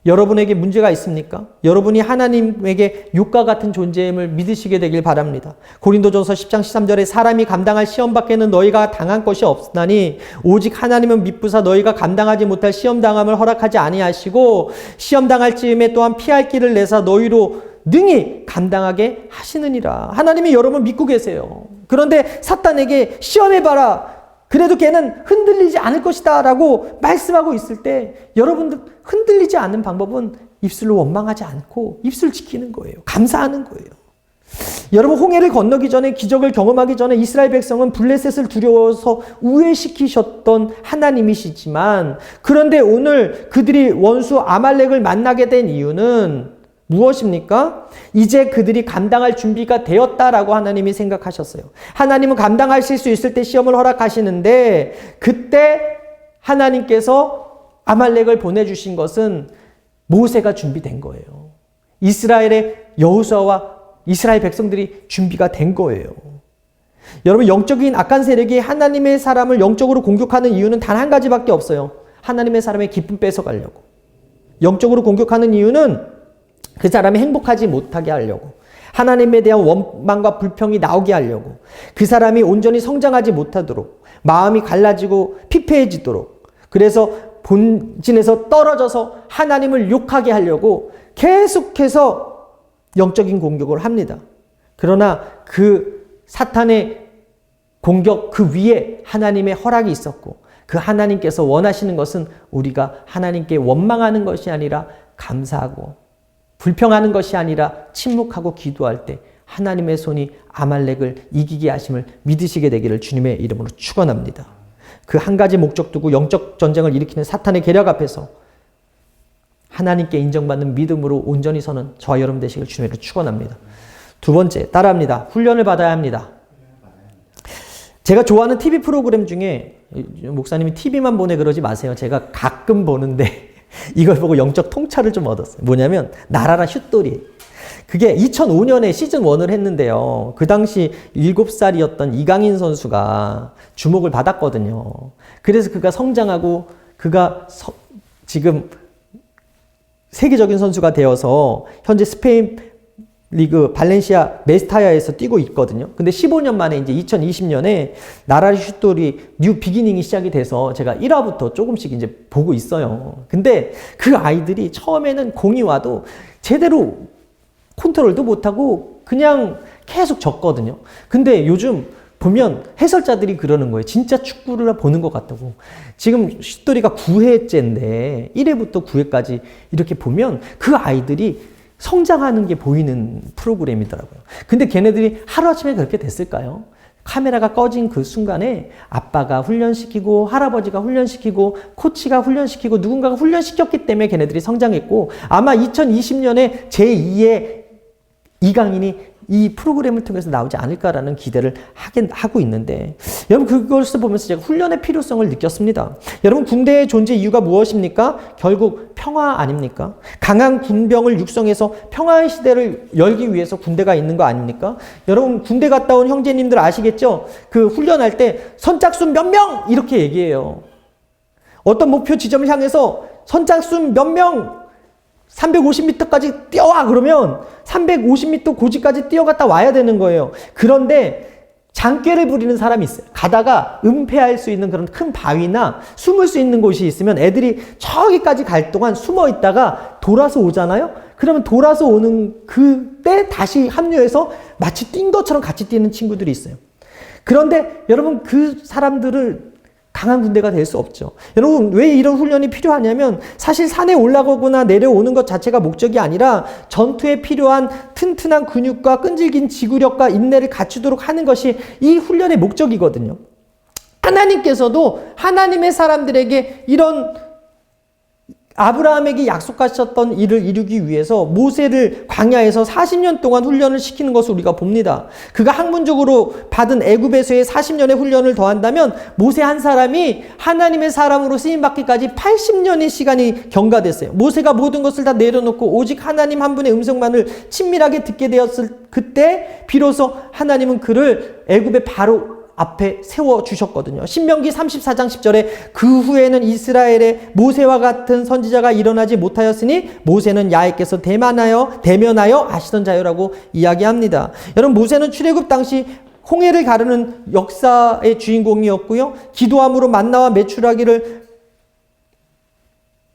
여러분에게 문제가 있습니까? 여러분이 하나님에게 육과 같은 존재임을 믿으시게 되길 바랍니다. 고린도전서 10장 13절에 사람이 감당할 시험 밖에는 너희가 당한 것이 없나니 오직 하나님은 미쁘사 너희가 감당하지 못할 시험 당함을 허락하지 아니하시고 시험 당할 즈음에 또한 피할 길을 내사 너희로 능히 감당하게 하시느니라. 하나님이 여러분 믿고 계세요. 그런데 사탄에게 시험해봐라. 그래도 걔는 흔들리지 않을 것이다 라고 말씀하고 있을 때 여러분들 흔들리지 않는 방법은 입술로 원망하지 않고 입술 지키는 거예요. 감사하는 거예요. 여러분 홍해를 건너기 전에 기적을 경험하기 전에 이스라엘 백성은 블레셋을 두려워서 우회시키셨던 하나님이시지만 그런데 오늘 그들이 원수 아말렉을 만나게 된 이유는 무엇입니까? 이제 그들이 감당할 준비가 되었다라고 하나님이 생각하셨어요. 하나님은 감당하실 수 있을 때 시험을 허락하시는데 그때 하나님께서 아말렉을 보내주신 것은 모세가 준비된 거예요. 이스라엘의 여호수아와 이스라엘 백성들이 준비가 된 거예요. 여러분 영적인 악한 세력이 하나님의 사람을 영적으로 공격하는 이유는 단 한 가지밖에 없어요. 하나님의 사람의 기쁨 뺏어가려고. 영적으로 공격하는 이유는 그 사람이 행복하지 못하게 하려고, 하나님에 대한 원망과 불평이 나오게 하려고, 그 사람이 온전히 성장하지 못하도록, 마음이 갈라지고 피폐해지도록, 그래서 본진에서 떨어져서 하나님을 욕하게 하려고 계속해서 영적인 공격을 합니다. 그러나 그 사탄의 공격 그 위에 하나님의 허락이 있었고 그 하나님께서 원하시는 것은 우리가 하나님께 원망하는 것이 아니라 감사하고 불평하는 것이 아니라 침묵하고 기도할 때 하나님의 손이 아말렉을 이기게 하심을 믿으시게 되기를 주님의 이름으로 축원합니다. 그 한 가지 목적 두고 영적 전쟁을 일으키는 사탄의 계략 앞에서 하나님께 인정받는 믿음으로 온전히 서는 저와 여러분 되시길 주님의 이름으로 축원합니다. 두 번째, 따라합니다. 훈련을 받아야 합니다. 제가 좋아하는 TV 프로그램 중에 목사님이 TV만 보내 그러지 마세요. 제가 가끔 보는데 이걸 보고 영적 통찰을 좀 얻었어요. 뭐냐면 나라라 슛돌이. 그게 2005년에 시즌 1을 했는데요. 그 당시 7살이었던 이강인 선수가 주목을 받았거든요. 그래서 그가 성장하고 그가 지금 세계적인 선수가 되어서 현재 스페인 리그 발렌시아 메스타야에서 뛰고 있거든요. 근데 15년 만에 이제 2020년에 나라리 슛돌이 뉴 비기닝이 시작이 돼서 제가 1화부터 조금씩 이제 보고 있어요. 근데 그 아이들이 처음에는 공이 와도 제대로 컨트롤도 못하고 그냥 계속 졌거든요. 근데 요즘 보면 해설자들이 그러는 거예요. 진짜 축구를 보는 것 같다고. 지금 슛돌이가 9회째인데 1회부터 9회까지 이렇게 보면 그 아이들이 성장하는 게 보이는 프로그램이더라고요. 근데 걔네들이 하루아침에 그렇게 됐을까요? 카메라가 꺼진 그 순간에 아빠가 훈련시키고 할아버지가 훈련시키고 코치가 훈련시키고 누군가가 훈련시켰기 때문에 걔네들이 성장했고 아마 2020년에 제2의 이강인이 이 프로그램을 통해서 나오지 않을까라는 기대를 하고 있는데 여러분 그것을 보면서 제가 훈련의 필요성을 느꼈습니다. 여러분 군대의 존재 이유가 무엇입니까? 결국 평화 아닙니까? 강한 군병을 육성해서 평화의 시대를 열기 위해서 군대가 있는 거 아닙니까? 여러분 군대 갔다 온 형제님들 아시겠죠? 그 훈련할 때 선착순 몇 명 이렇게 얘기해요. 어떤 목표 지점을 향해서 선착순 몇 명 350m까지 뛰어와 그러면 350m 고지까지 뛰어갔다 와야 되는 거예요. 그런데 장꾀를 부리는 사람이 있어요. 가다가 은폐할 수 있는 그런 큰 바위나 숨을 수 있는 곳이 있으면 애들이 저기까지 갈 동안 숨어 있다가 돌아서 오잖아요. 그러면 돌아서 오는 그때 다시 합류해서 마치 뛴 것처럼 같이 뛰는 친구들이 있어요. 그런데 여러분 그 사람들을 강한 군대가 될 수 없죠. 여러분 왜 이런 훈련이 필요하냐면 사실 산에 올라가거나 내려오는 것 자체가 목적이 아니라 전투에 필요한 튼튼한 근육과 끈질긴 지구력과 인내를 갖추도록 하는 것이 이 훈련의 목적이거든요. 하나님께서도 하나님의 사람들에게 이런 아브라함에게 약속하셨던 일을 이루기 위해서 모세를 광야에서 40년 동안 훈련을 시키는 것을 우리가 봅니다. 그가 학문적으로 받은 애굽에서의 40년의 훈련을 더한다면 모세 한 사람이 하나님의 사람으로 쓰임받기까지 80년의 시간이 경과됐어요. 모세가 모든 것을 다 내려놓고 오직 하나님 한 분의 음성만을 친밀하게 듣게 되었을 그때 비로소 하나님은 그를 애굽의 바로 앞에 세워주셨거든요. 신명기 34장 10절에 그 후에는 이스라엘에 모세와 같은 선지자가 일어나지 못하였으니 모세는 야훼께서 대면하여 아시던 자요라고 이야기합니다. 여러분, 모세는 출애굽 당시 홍해를 가르는 역사의 주인공이었고요. 기도함으로 만나와 메추라기를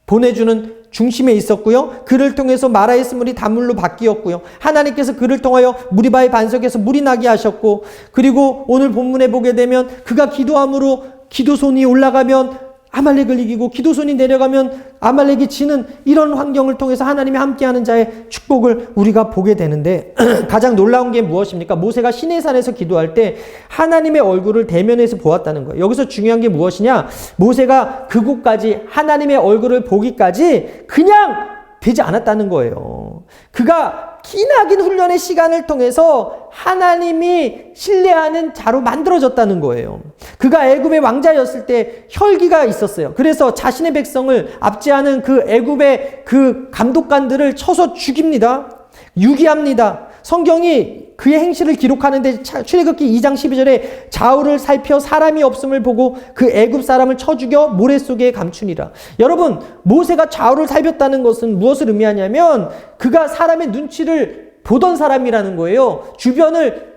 보내주는 중심에 있었고요. 그를 통해서 마라의 스물이 단물로 바뀌었고요. 하나님께서 그를 통하여 무리바의 반석에서 물이 나게 하셨고, 그리고 오늘 본문에 보게 되면 그가 기도함으로 기도손이 올라가면 아말렉을 이기고 기도손이 내려가면 아말렉이 지는 이런 환경을 통해서 하나님이 함께하는 자의 축복을 우리가 보게 되는데 가장 놀라운 게 무엇입니까? 모세가 시내산에서 기도할 때 하나님의 얼굴을 대면에서 보았다는 거예요. 여기서 중요한 게 무엇이냐? 모세가 그곳까지 하나님의 얼굴을 보기까지 그냥 되지 않았다는 거예요. 그가 기나긴 훈련의 시간을 통해서 하나님이 신뢰하는 자로 만들어졌다는 거예요. 그가 애굽의 왕자였을 때 혈기가 있었어요. 그래서 자신의 백성을 압제하는 그 애굽의 그 감독관들을 쳐서 죽입니다. 유기합니다. 성경이 그의 행실을 기록하는데 출애굽기 2장 12절에 좌우를 살펴 사람이 없음을 보고 그 애굽 사람을 쳐 죽여 모래 속에 감추니라. 여러분, 모세가 좌우를 살폈다는 것은 무엇을 의미하냐면 그가 사람의 눈치를 보던 사람이라는 거예요. 주변을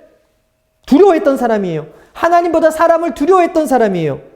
두려워했던 사람이에요. 하나님보다 사람을 두려워했던 사람이에요.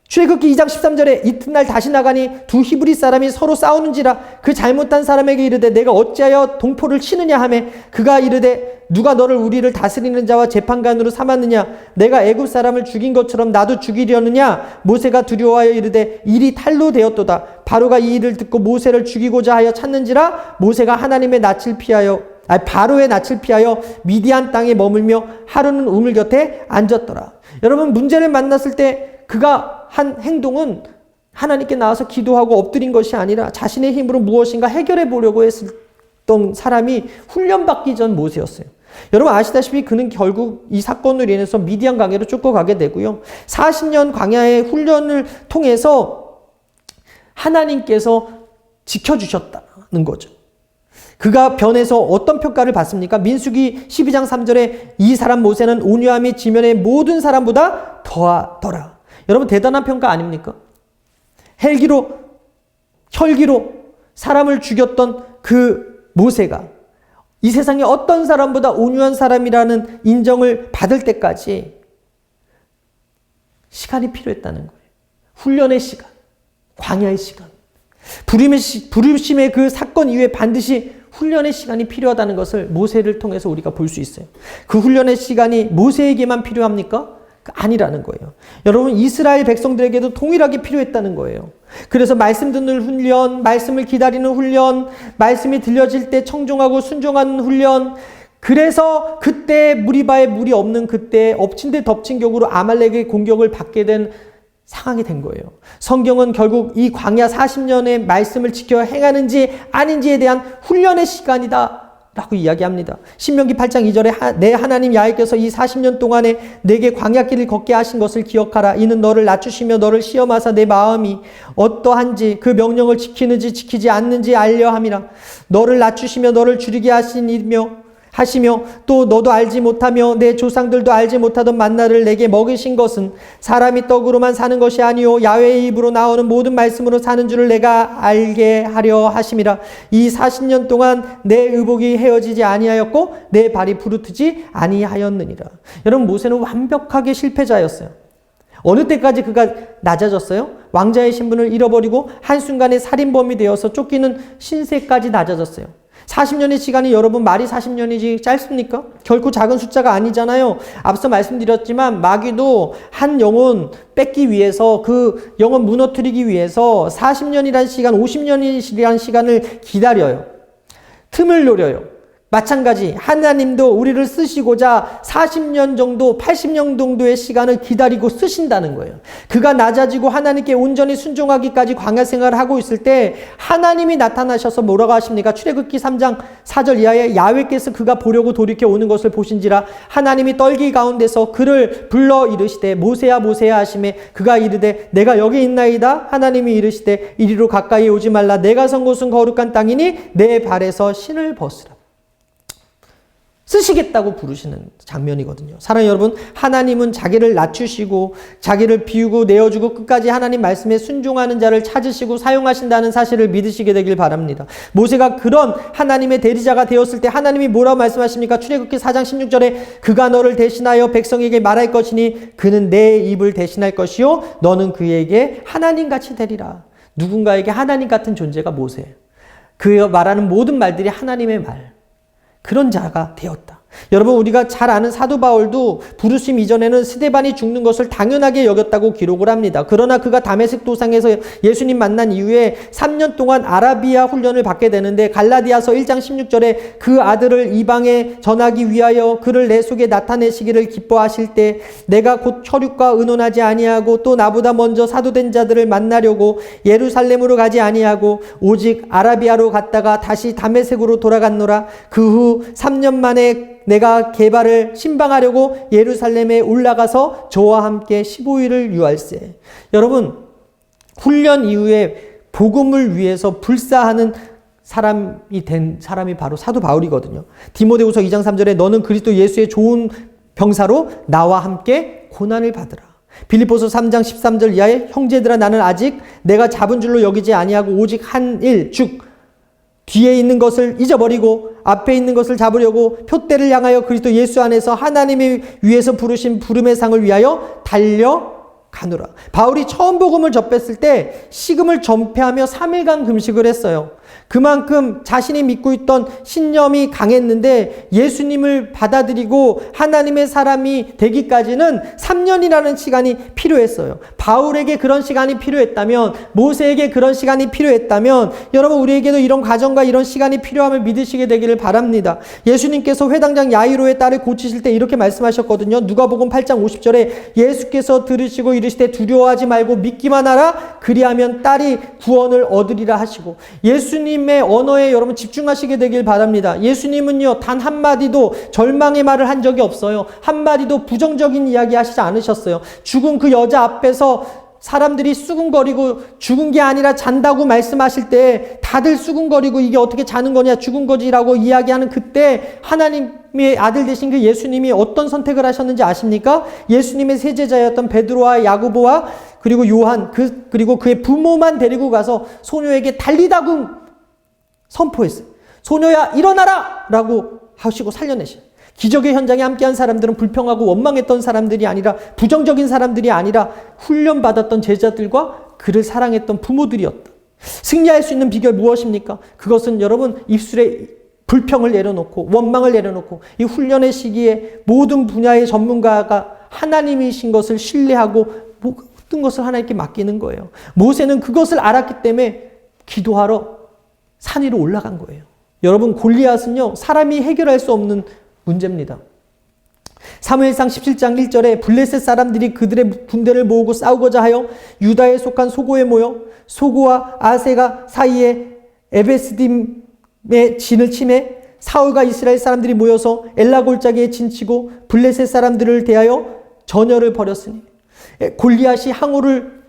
출애굽기 2장 13절에 이튿날 다시 나가니 두 히브리 사람이 서로 싸우는지라 그 잘못한 사람에게 이르되 내가 어찌하여 동포를 치느냐 하매 그가 이르되 누가 너를 우리를 다스리는 자와 재판관으로 삼았느냐 내가 애굽 사람을 죽인 것처럼 나도 죽이려느냐 모세가 두려워하여 이르되 일이 탈로 되었도다. 바로가 이 일을 듣고 모세를 죽이고자 하여 찾는지라 모세가 하나님의 낯을 피하여 바로의 낯을 피하여 미디안 땅에 머물며 하루는 우물 곁에 앉았더라. 여러분, 문제를 만났을 때 그가 한 행동은 하나님께 나와서 기도하고 엎드린 것이 아니라 자신의 힘으로 무엇인가 해결해 보려고 했던 사람이 훈련받기 전 모세였어요. 여러분 아시다시피 그는 결국 이 사건으로 인해서 미디안 광야로 쫓겨가게 되고요. 40년 광야의 훈련을 통해서 하나님께서 지켜주셨다는 거죠. 그가 변해서 어떤 평가를 받습니까? 민수기 12장 3절에 이 사람 모세는 온유함이 지면의 모든 사람보다 더하더라. 여러분 대단한 평가 아닙니까? 혈기로 사람을 죽였던 그 모세가 이 세상에 어떤 사람보다 온유한 사람이라는 인정을 받을 때까지 시간이 필요했다는 거예요. 훈련의 시간, 광야의 시간, 부르심의 그 사건 이후에 반드시 훈련의 시간이 필요하다는 것을 모세를 통해서 우리가 볼 수 있어요. 그 훈련의 시간이 모세에게만 필요합니까? 아니라는 거예요. 여러분 이스라엘 백성들에게도 동일하게 필요했다는 거예요. 그래서 말씀 듣는 훈련, 말씀을 기다리는 훈련, 말씀이 들려질 때 청종하고 순종하는 훈련, 그래서 그때 무리바에 물이 없는 그때 엎친 데 덮친 격으로 아말렉의 공격을 받게 된 상황이 된 거예요. 성경은 결국 이 광야 40년의 말씀을 지켜 행하는지 아닌지에 대한 훈련의 시간이다 라고 이야기합니다. 신명기 8장 2절에 내 하나님 야훼께서 이 40년 동안에 내게 광야길을 걷게 하신 것을 기억하라. 이는 너를 낮추시며 너를 시험하사 내 마음이 어떠한지 그 명령을 지키는지 지키지 않는지 알려 함이라. 너를 낮추시며 너를 줄이게 하시며 또 너도 알지 못하며 내 조상들도 알지 못하던 만나를 내게 먹이신 것은 사람이 떡으로만 사는 것이 아니요 야훼의 입으로 나오는 모든 말씀으로 사는 줄을 내가 알게 하려 하심이라. 이 40년 동안 내 의복이 헤어지지 아니하였고 내 발이 부르트지 아니하였느니라. 여러분 모세는 완벽하게 실패자였어요. 어느 때까지 그가 낮아졌어요? 왕자의 신분을 잃어버리고 한순간에 살인범이 되어서 쫓기는 신세까지 낮아졌어요. 40년의 시간이 여러분 말이 40년이지 짧습니까? 결코 작은 숫자가 아니잖아요. 앞서 말씀드렸지만 마귀도 한 영혼 뺏기 위해서 그 영혼 무너뜨리기 위해서 40년이란 시간, 50년이란 시간을 기다려요. 틈을 노려요. 마찬가지 하나님도 우리를 쓰시고자 40년 정도 80년 정도의 시간을 기다리고 쓰신다는 거예요. 그가 낮아지고 하나님께 온전히 순종하기까지 광야 생활을 하고 있을 때 하나님이 나타나셔서 뭐라고 하십니까? 출애굽기 3장 4절 이하에 야훼께서 그가 보려고 돌이켜 오는 것을 보신지라 하나님이 떨기 가운데서 그를 불러 이르시되 모세야 모세야 하시매 그가 이르되 내가 여기 있나이다. 하나님이 이르시되 이리로 가까이 오지 말라. 내가 선 곳은 거룩한 땅이니 내 발에서 신을 벗으라. 쓰시겠다고 부르시는 장면이거든요. 사랑하는 여러분, 하나님은 자기를 낮추시고 자기를 비우고 내어주고 끝까지 하나님 말씀에 순종하는 자를 찾으시고 사용하신다는 사실을 믿으시게 되길 바랍니다. 모세가 그런 하나님의 대리자가 되었을 때 하나님이 뭐라고 말씀하십니까? 출애굽기 4장 16절에 그가 너를 대신하여 백성에게 말할 것이니 그는 내 입을 대신할 것이요 너는 그에게 하나님같이 되리라. 누군가에게 하나님 같은 존재가 모세예요. 그 말하는 모든 말들이 하나님의 말, 그런 자가 되었다. 여러분, 우리가 잘 아는 사도 바울도 부르심 이전에는 스데반이 죽는 것을 당연하게 여겼다고 기록을 합니다. 그러나 그가 다메섹 도상에서 예수님 만난 이후에 3년 동안 아라비아 훈련을 받게 되는데 갈라디아서 1장 16절에 그 아들을 이방에 전하기 위하여 그를 내 속에 나타내시기를 기뻐하실 때 내가 곧 혈육과 의논하지 아니하고 또 나보다 먼저 사도된 자들을 만나려고 예루살렘으로 가지 아니하고 오직 아라비아로 갔다가 다시 다메섹으로 돌아갔노라. 그 후 3년 만에 내가 게바를 신방하려고 예루살렘에 올라가서 저와 함께 15일을 유할세. 여러분, 훈련 이후에 복음을 위해서 불사하는 사람이 된 사람이 바로 사도 바울이거든요. 디모데후서 2장 3절에 너는 그리스도 예수의 좋은 병사로 나와 함께 고난을 받으라. 빌립보서 3장 13절 이하에 형제들아 나는 아직 내가 잡은 줄로 여기지 아니하고 오직 한 일 즉 뒤에 있는 것을 잊어버리고 앞에 있는 것을 잡으려고 표대를 향하여 그리스도 예수 안에서 하나님이 위에서 부르신 부름의 상을 위하여 달려가노라. 바울이 처음 복음을 접했을 때 식음을 전폐하며 3일간 금식을 했어요. 그만큼 자신이 믿고 있던 신념이 강했는데 예수님을 받아들이고 하나님의 사람이 되기까지는 3년이라는 시간이 필요했어요. 바울에게 그런 시간이 필요했다면, 모세에게 그런 시간이 필요했다면 여러분 우리에게도 이런 과정과 이런 시간이 필요함을 믿으시게 되기를 바랍니다. 예수님께서 회당장 야이로의 딸을 고치실 때 이렇게 말씀하셨거든요. 누가복음 8장 50절에 예수께서 들으시고 이르시되 두려워하지 말고 믿기만 하라 그리하면 딸이 구원을 얻으리라 하시고, 예수님의 언어에 여러분 집중하시게 되길 바랍니다. 예수님은요 단 한마디도 절망의 말을 한 적이 없어요. 한마디도 부정적인 이야기 하시지 않으셨어요. 죽은 그 여자 앞에서 사람들이 수군거리고 죽은 게 아니라 잔다고 말씀하실 때 다들 수군거리고 이게 어떻게 자는 거냐 죽은 거지라고 이야기하는 그때 하나님의 아들 되신 그 예수님이 어떤 선택을 하셨는지 아십니까? 예수님의 세제자였던 베드로와 야고보와 그리고 요한 그리고 그의 부모만 데리고 가서 소녀에게 달리다고 선포했어요. 소녀야 일어나라 라고 하시고 살려내셔요. 기적의 현장에 함께한 사람들은 불평하고 원망했던 사람들이 아니라 부정적인 사람들이 아니라 훈련받았던 제자들과 그를 사랑했던 부모들이었다. 승리할 수 있는 비결 무엇입니까? 그것은 여러분 입술에 불평을 내려놓고 원망을 내려놓고 이 훈련의 시기에 모든 분야의 전문가가 하나님이신 것을 신뢰하고 모든 것을 하나님께 맡기는 거예요. 모세는 그것을 알았기 때문에 기도하러 산 위로 올라간 거예요. 여러분 골리앗은요 사람이 해결할 수 없는 문제입니다. 사무엘상 17장 1절에 블레셋 사람들이 그들의 군대를 모으고 싸우고자 하여 유다에 속한 소고에 모여 소고와 아세가 사이에 에베스딤의 진을 치매 사울과 이스라엘 사람들이 모여서 엘라 골짜기에 진치고 블레셋 사람들을 대하여 전열을 벌였으니, 골리앗이 항우를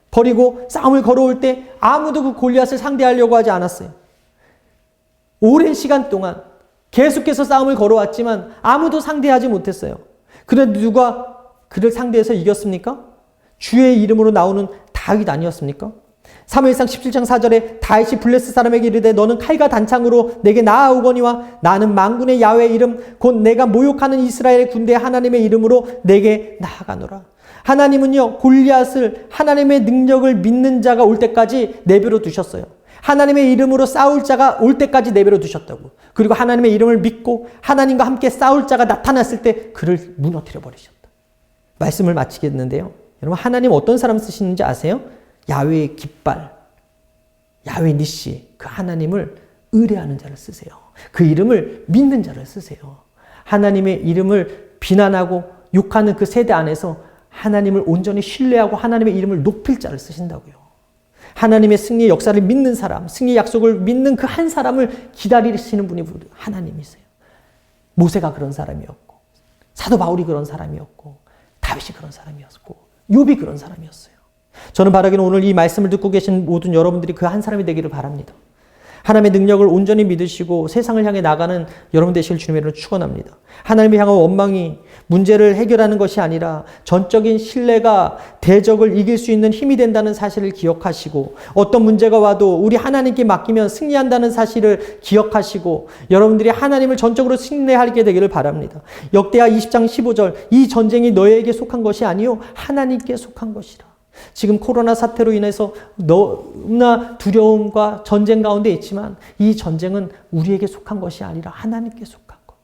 버리고 싸움을 걸어올 때 아무도 그 골리앗을 상대하려고 하지 않았어요. 오랜 시간 동안 계속해서 싸움을 걸어왔지만 아무도 상대하지 못했어요. 그런데 누가 그를 상대해서 이겼습니까? 주의 이름으로 나오는 다윗 아니었습니까? 사무엘상 17장 4절에 다윗이 블레셋 사람에게 이르되 너는 칼과 단창으로 내게 나아오거니와 나는 만군의 야훼의 이름 곧 내가 모욕하는 이스라엘의 군대 하나님의 이름으로 내게 나아가노라. 하나님은요 골리앗을 하나님의 능력을 믿는 자가 올 때까지 내버려 두셨어요. 하나님의 이름으로 싸울 자가 올 때까지 내버려 두셨다고. 그리고 하나님의 이름을 믿고 하나님과 함께 싸울 자가 나타났을 때 그를 무너뜨려 버리셨다. 말씀을 마치겠는데요. 여러분 하나님 어떤 사람 쓰시는지 아세요? 야훼의 깃발, 야훼 니시, 그 하나님을 의뢰하는 자를 쓰세요. 그 이름을 믿는 자를 쓰세요. 하나님의 이름을 비난하고 욕하는 그 세대 안에서 하나님을 온전히 신뢰하고 하나님의 이름을 높일 자를 쓰신다고요. 하나님의 승리의 역사를 믿는 사람, 승리의 약속을 믿는 그 한 사람을 기다리시는 분이 하나님이세요. 모세가 그런 사람이었고, 사도 바울이 그런 사람이었고, 다윗이 그런 사람이었고, 욥이 그런 사람이었어요. 저는 바라기는 오늘 이 말씀을 듣고 계신 모든 여러분들이 그 한 사람이 되기를 바랍니다. 하나님의 능력을 온전히 믿으시고 세상을 향해 나가는 여러분 되실 주님의 이름으로 축원합니다. 하나님을 향한 원망이 문제를 해결하는 것이 아니라 전적인 신뢰가 대적을 이길 수 있는 힘이 된다는 사실을 기억하시고, 어떤 문제가 와도 우리 하나님께 맡기면 승리한다는 사실을 기억하시고 여러분들이 하나님을 전적으로 신뢰하게 되기를 바랍니다. 역대하 20장 15절, 이 전쟁이 너에게 속한 것이 아니요 하나님께 속한 것이라. 지금 코로나 사태로 인해서 너무나 두려움과 전쟁 가운데 있지만 이 전쟁은 우리에게 속한 것이 아니라 하나님께 속한 것.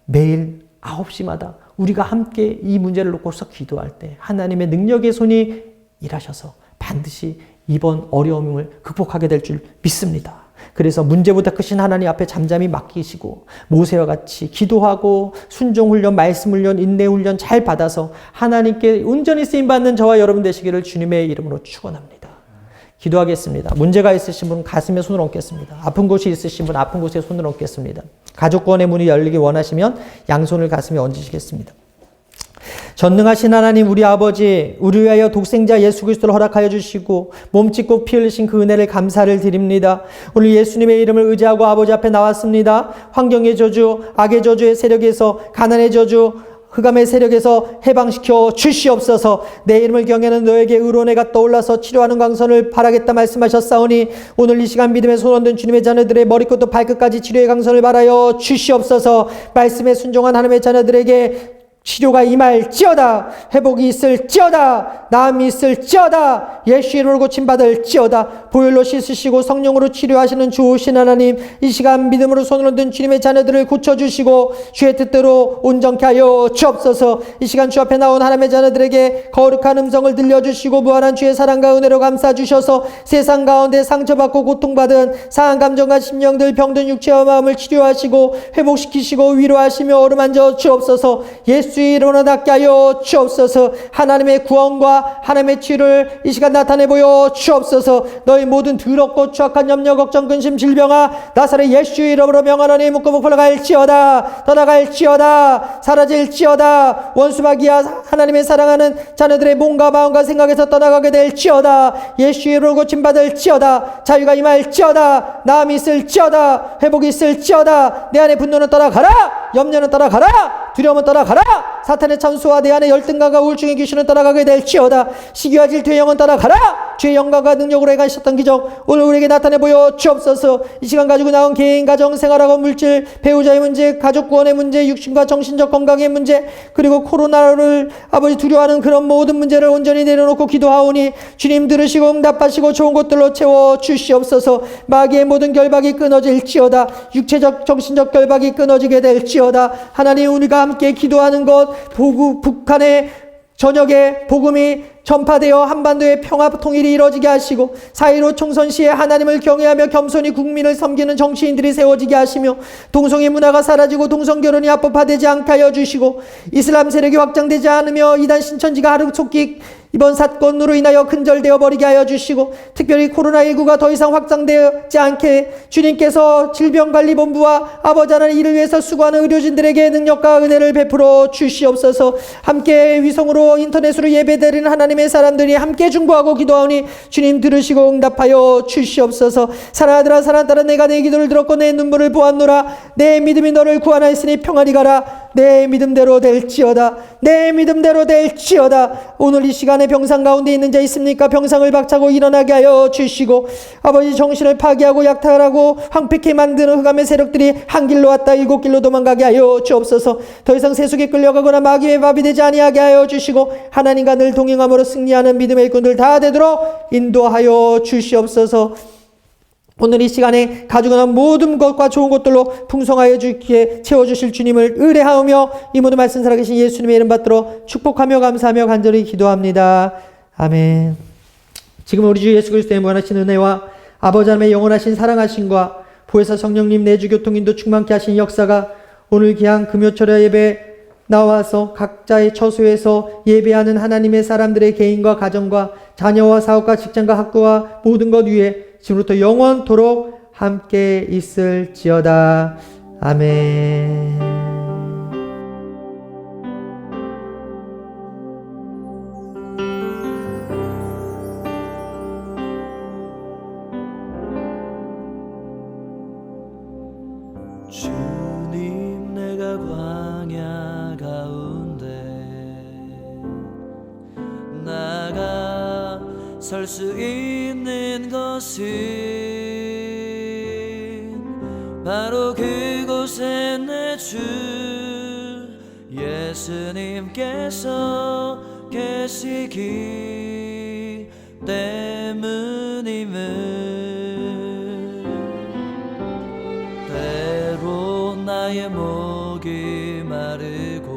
매일 9시마다 우리가 함께 이 문제를 놓고서 기도할 때 하나님의 능력의 손이 일하셔서 반드시 이번 어려움을 극복하게 될 줄 믿습니다. 그래서 문제보다 크신 하나님 앞에 잠잠히 맡기시고 모세와 같이 기도하고 순종훈련, 말씀훈련, 인내훈련 잘 받아서 하나님께 온전히 쓰임받는 저와 여러분 되시기를 주님의 이름으로 축원합니다. 기도하겠습니다. 문제가 있으신 분은 가슴에 손을 얹겠습니다. 아픈 곳이 있으신 분은 아픈 곳에 손을 얹겠습니다. 가족구원의 문이 열리기 원하시면 양손을 가슴에 얹으시겠습니다. 전능하신 하나님, 우리 아버지, 우리 위하여 독생자 예수 그리스도를 허락하여 주시고 몸 찢고 피 흘리신 그 은혜를 감사를 드립니다. 오늘 예수님의 이름을 의지하고 아버지 앞에 나왔습니다. 환경의 저주, 악의 저주의 세력에서, 가난의 저주, 흑암의 세력에서 해방시켜 주시옵소서. 내 이름을 경외하는 너에게 의로운 해가 떠올라서 치료하는 강선을 바라겠다 말씀하셨사오니 오늘 이 시간 믿음의 손 얹은 주님의 자녀들의 머리끝부터 발끝까지 치료의 강선을 바라여 주시옵소서. 말씀에 순종한 하나님의 자녀들에게 치료가 임할지어다. 회복이 있을지어다. 나음이 있을지어다. 예수 이름으로 고침받을지어다. 보혈로 씻으시고 성령으로 치료하시는 주오신 하나님, 이 시간 믿음으로 손을 얹은 주님의 자녀들을 고쳐주시고 주의 뜻대로 온전케 하여 주옵소서. 이 시간 주 앞에 나온 하나님의 자녀들에게 거룩한 음성을 들려주시고 무한한 주의 사랑과 은혜로 감싸주셔서 세상 가운데 상처받고 고통받은 상한 감정과 심령들, 병든 육체와 마음을 치료하시고 회복시키시고 위로하시며 어루만져 주옵소서. 예수 이름으로 낫게 하여 주옵소서. 하나님의 구원과 하나님의 치유를 이 시간 나타내 보여 주옵소서. 너희 모든 더럽고 추악한 염려, 걱정, 근심, 질병아 나사렛 예수 이름으로 명하노니 묶고 풀어갈지어다. 떠나갈지어다. 사라질지어다. 원수마귀야 하나님의 사랑하는 자녀들의 몸과 마음과 생각에서 떠나가게 될지어다. 예수 이름으로 고침받을지어다. 자유가 임할지어다. 나음이 있을지어다. 회복이 있을지어다. 내 안에 분노는 떠나가라. 염려는 떠나가라. 두려움은 떠나가라. 사탄의 참수와 내 안에 열등감과 우울증의 귀신은 떠나가게 될지어다. 시기와 질투의 영은 떠나가라. 주의 영광과 능력으로 행하셨던 기적 오늘 우리에게 나타내 보여 주옵소서. 이 시간 가지고 나온 개인, 가정, 생활하고 물질, 배우자의 문제, 가족 구원의 문제, 육신과 정신적 건강의 문제, 그리고 코로나를 아버지 두려워하는 그런 모든 문제를 온전히 내려놓고 기도하오니 주님 들으시고 응답하시고 좋은 것들로 채워 주시옵소서. 마귀의 모든 결박이 끊어질지어다. 육체적 정신적 결박이 끊어지게 될지어다. 하나님, 우리가 함께 기도하는 것, 북한의 저녁에 복음이 전파되어 한반도의 평화 통일이 이루어지게 하시고 4.15 총선 시에 하나님을 경외하며 겸손히 국민을 섬기는 정치인들이 세워지게 하시며 동성애 문화가 사라지고 동성결혼이 합법화되지 않게 하여 주시고 이슬람 세력이 확장되지 않으며 이단 신천지가 하루속히 이번 사건으로 인하여 근절되어 버리게 하여 주시고 특별히 코로나19가 더 이상 확장되지 않게 주님께서 질병관리본부와 아버지 하나님 이를 위해서 수고하는 의료진들에게 능력과 은혜를 베풀어 주시옵소서. 함께 위성으로 인터넷으로 예배드리는 하나님의 사람들이 함께 중보하고 기도하오니 주님 들으시고 응답하여 주시옵소서. 사랑하는 아들아 사랑하는 딸아 내가 내 기도를 들었고 내 눈물을 보았노라. 내 믿음이 너를 구하나이으니 평안히 가라. 내 믿음대로 될지어다. 내 믿음대로 될지어다. 오늘 이 시간에 병상 가운데 있는 자 있습니까? 병상을 박차고 일어나게 하여 주시고 아버지 정신을 파괴하고 약탈하고 황폐케 만드는 흑암의 세력들이 한 길로 왔다 7길로 도망가게 하여 주옵소서. 더 이상 세속에 끌려가거나 마귀의 밥이 되지 아니하게 하여 주시고 하나님과 늘 동행함으로 승리하는 믿음의 일꾼들 다 되도록 인도하여 주시옵소서. 오늘 이 시간에 가지고 난 모든 것과 좋은 것들로 풍성하여 주기에 채워주실 주님을 의뢰하오며 이 모든 말씀 살아계신 예수님의 이름 받들어 축복하며 감사하며 간절히 기도합니다. 아멘. 지금 우리 주 예수 그리스도의 무한하신 은혜와 아버지 하나님의 영원하신 사랑하심과 보혜사 성령님 내주 교통인도 충만케 하신 역사가 오늘 귀한 금요철야 예배 나와서 각자의 처소에서 예배하는 하나님의 사람들의 개인과 가정과 자녀와 사업과 직장과 학교와 모든 것 위에 지금부터 영원토록 함께 있을지어다. 아멘. 설 수 있는 것은 바로 그곳에 내 주 예수님께서 계시기 때문임을. 때로 나의 목이 마르고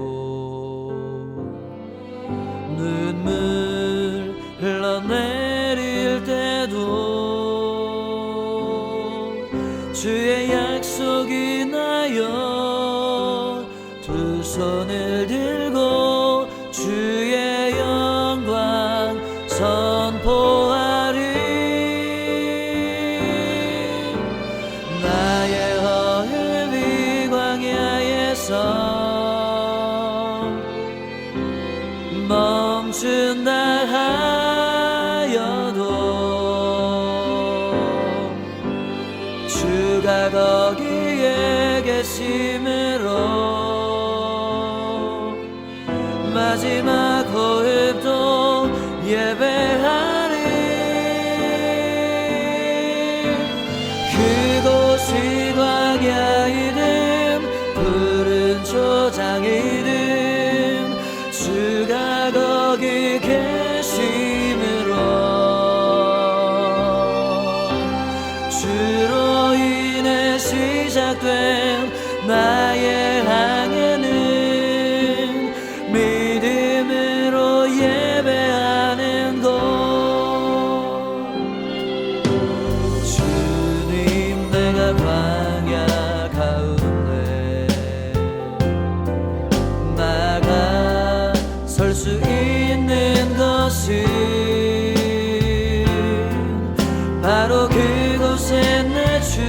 눈물 흘러내릴 때도 주의 약속이 나여 두 손을 들고 주의 영광 선포하리. 나의 허흡이 광야에서 멈춘다 하여도 주가 거기에 계심으로 마지막 호흡도 예배하리. 그곳이 광야이든 푸른 초장이든 주가 거기 계심으로 주로 인해 시작된 나의 항해는 믿음으로 예배하는 것. 주님, 내가 광야 가운데 나가 설 수 있는 것은 바로 그곳에 내 주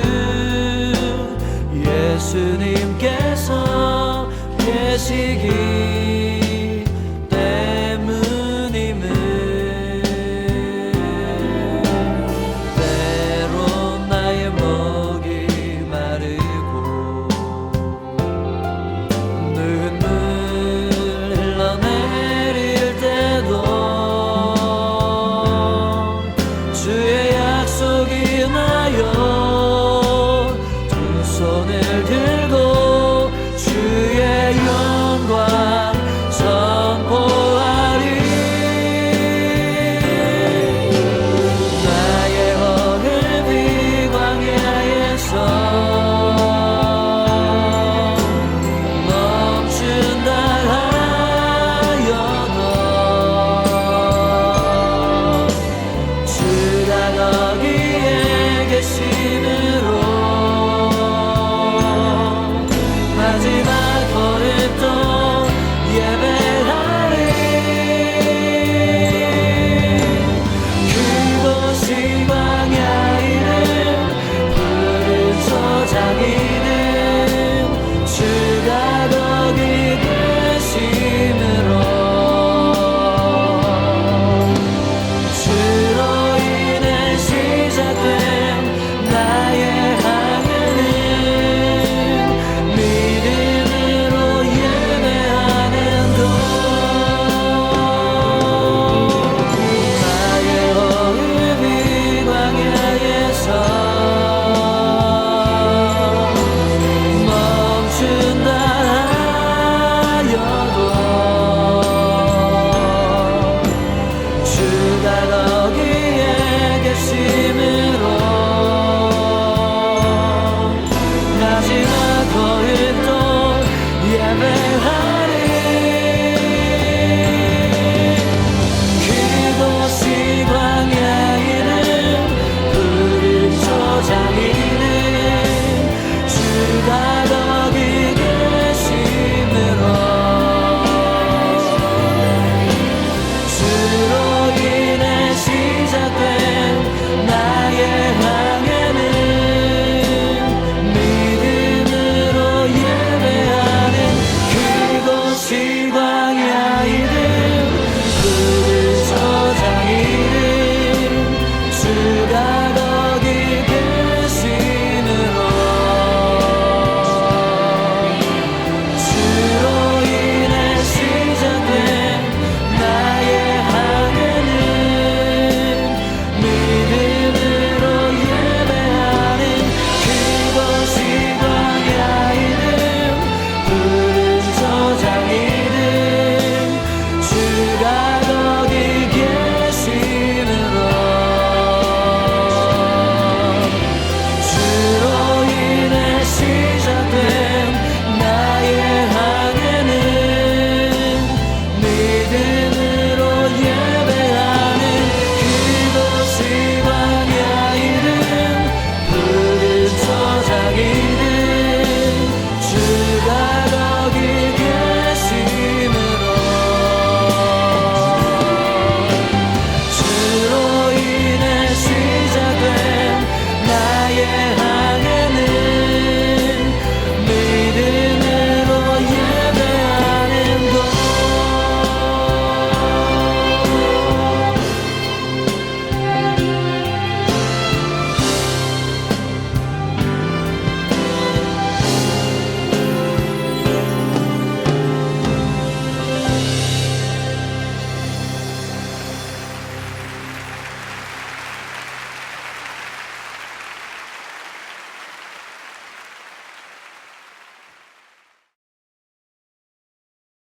예수님께서 계시기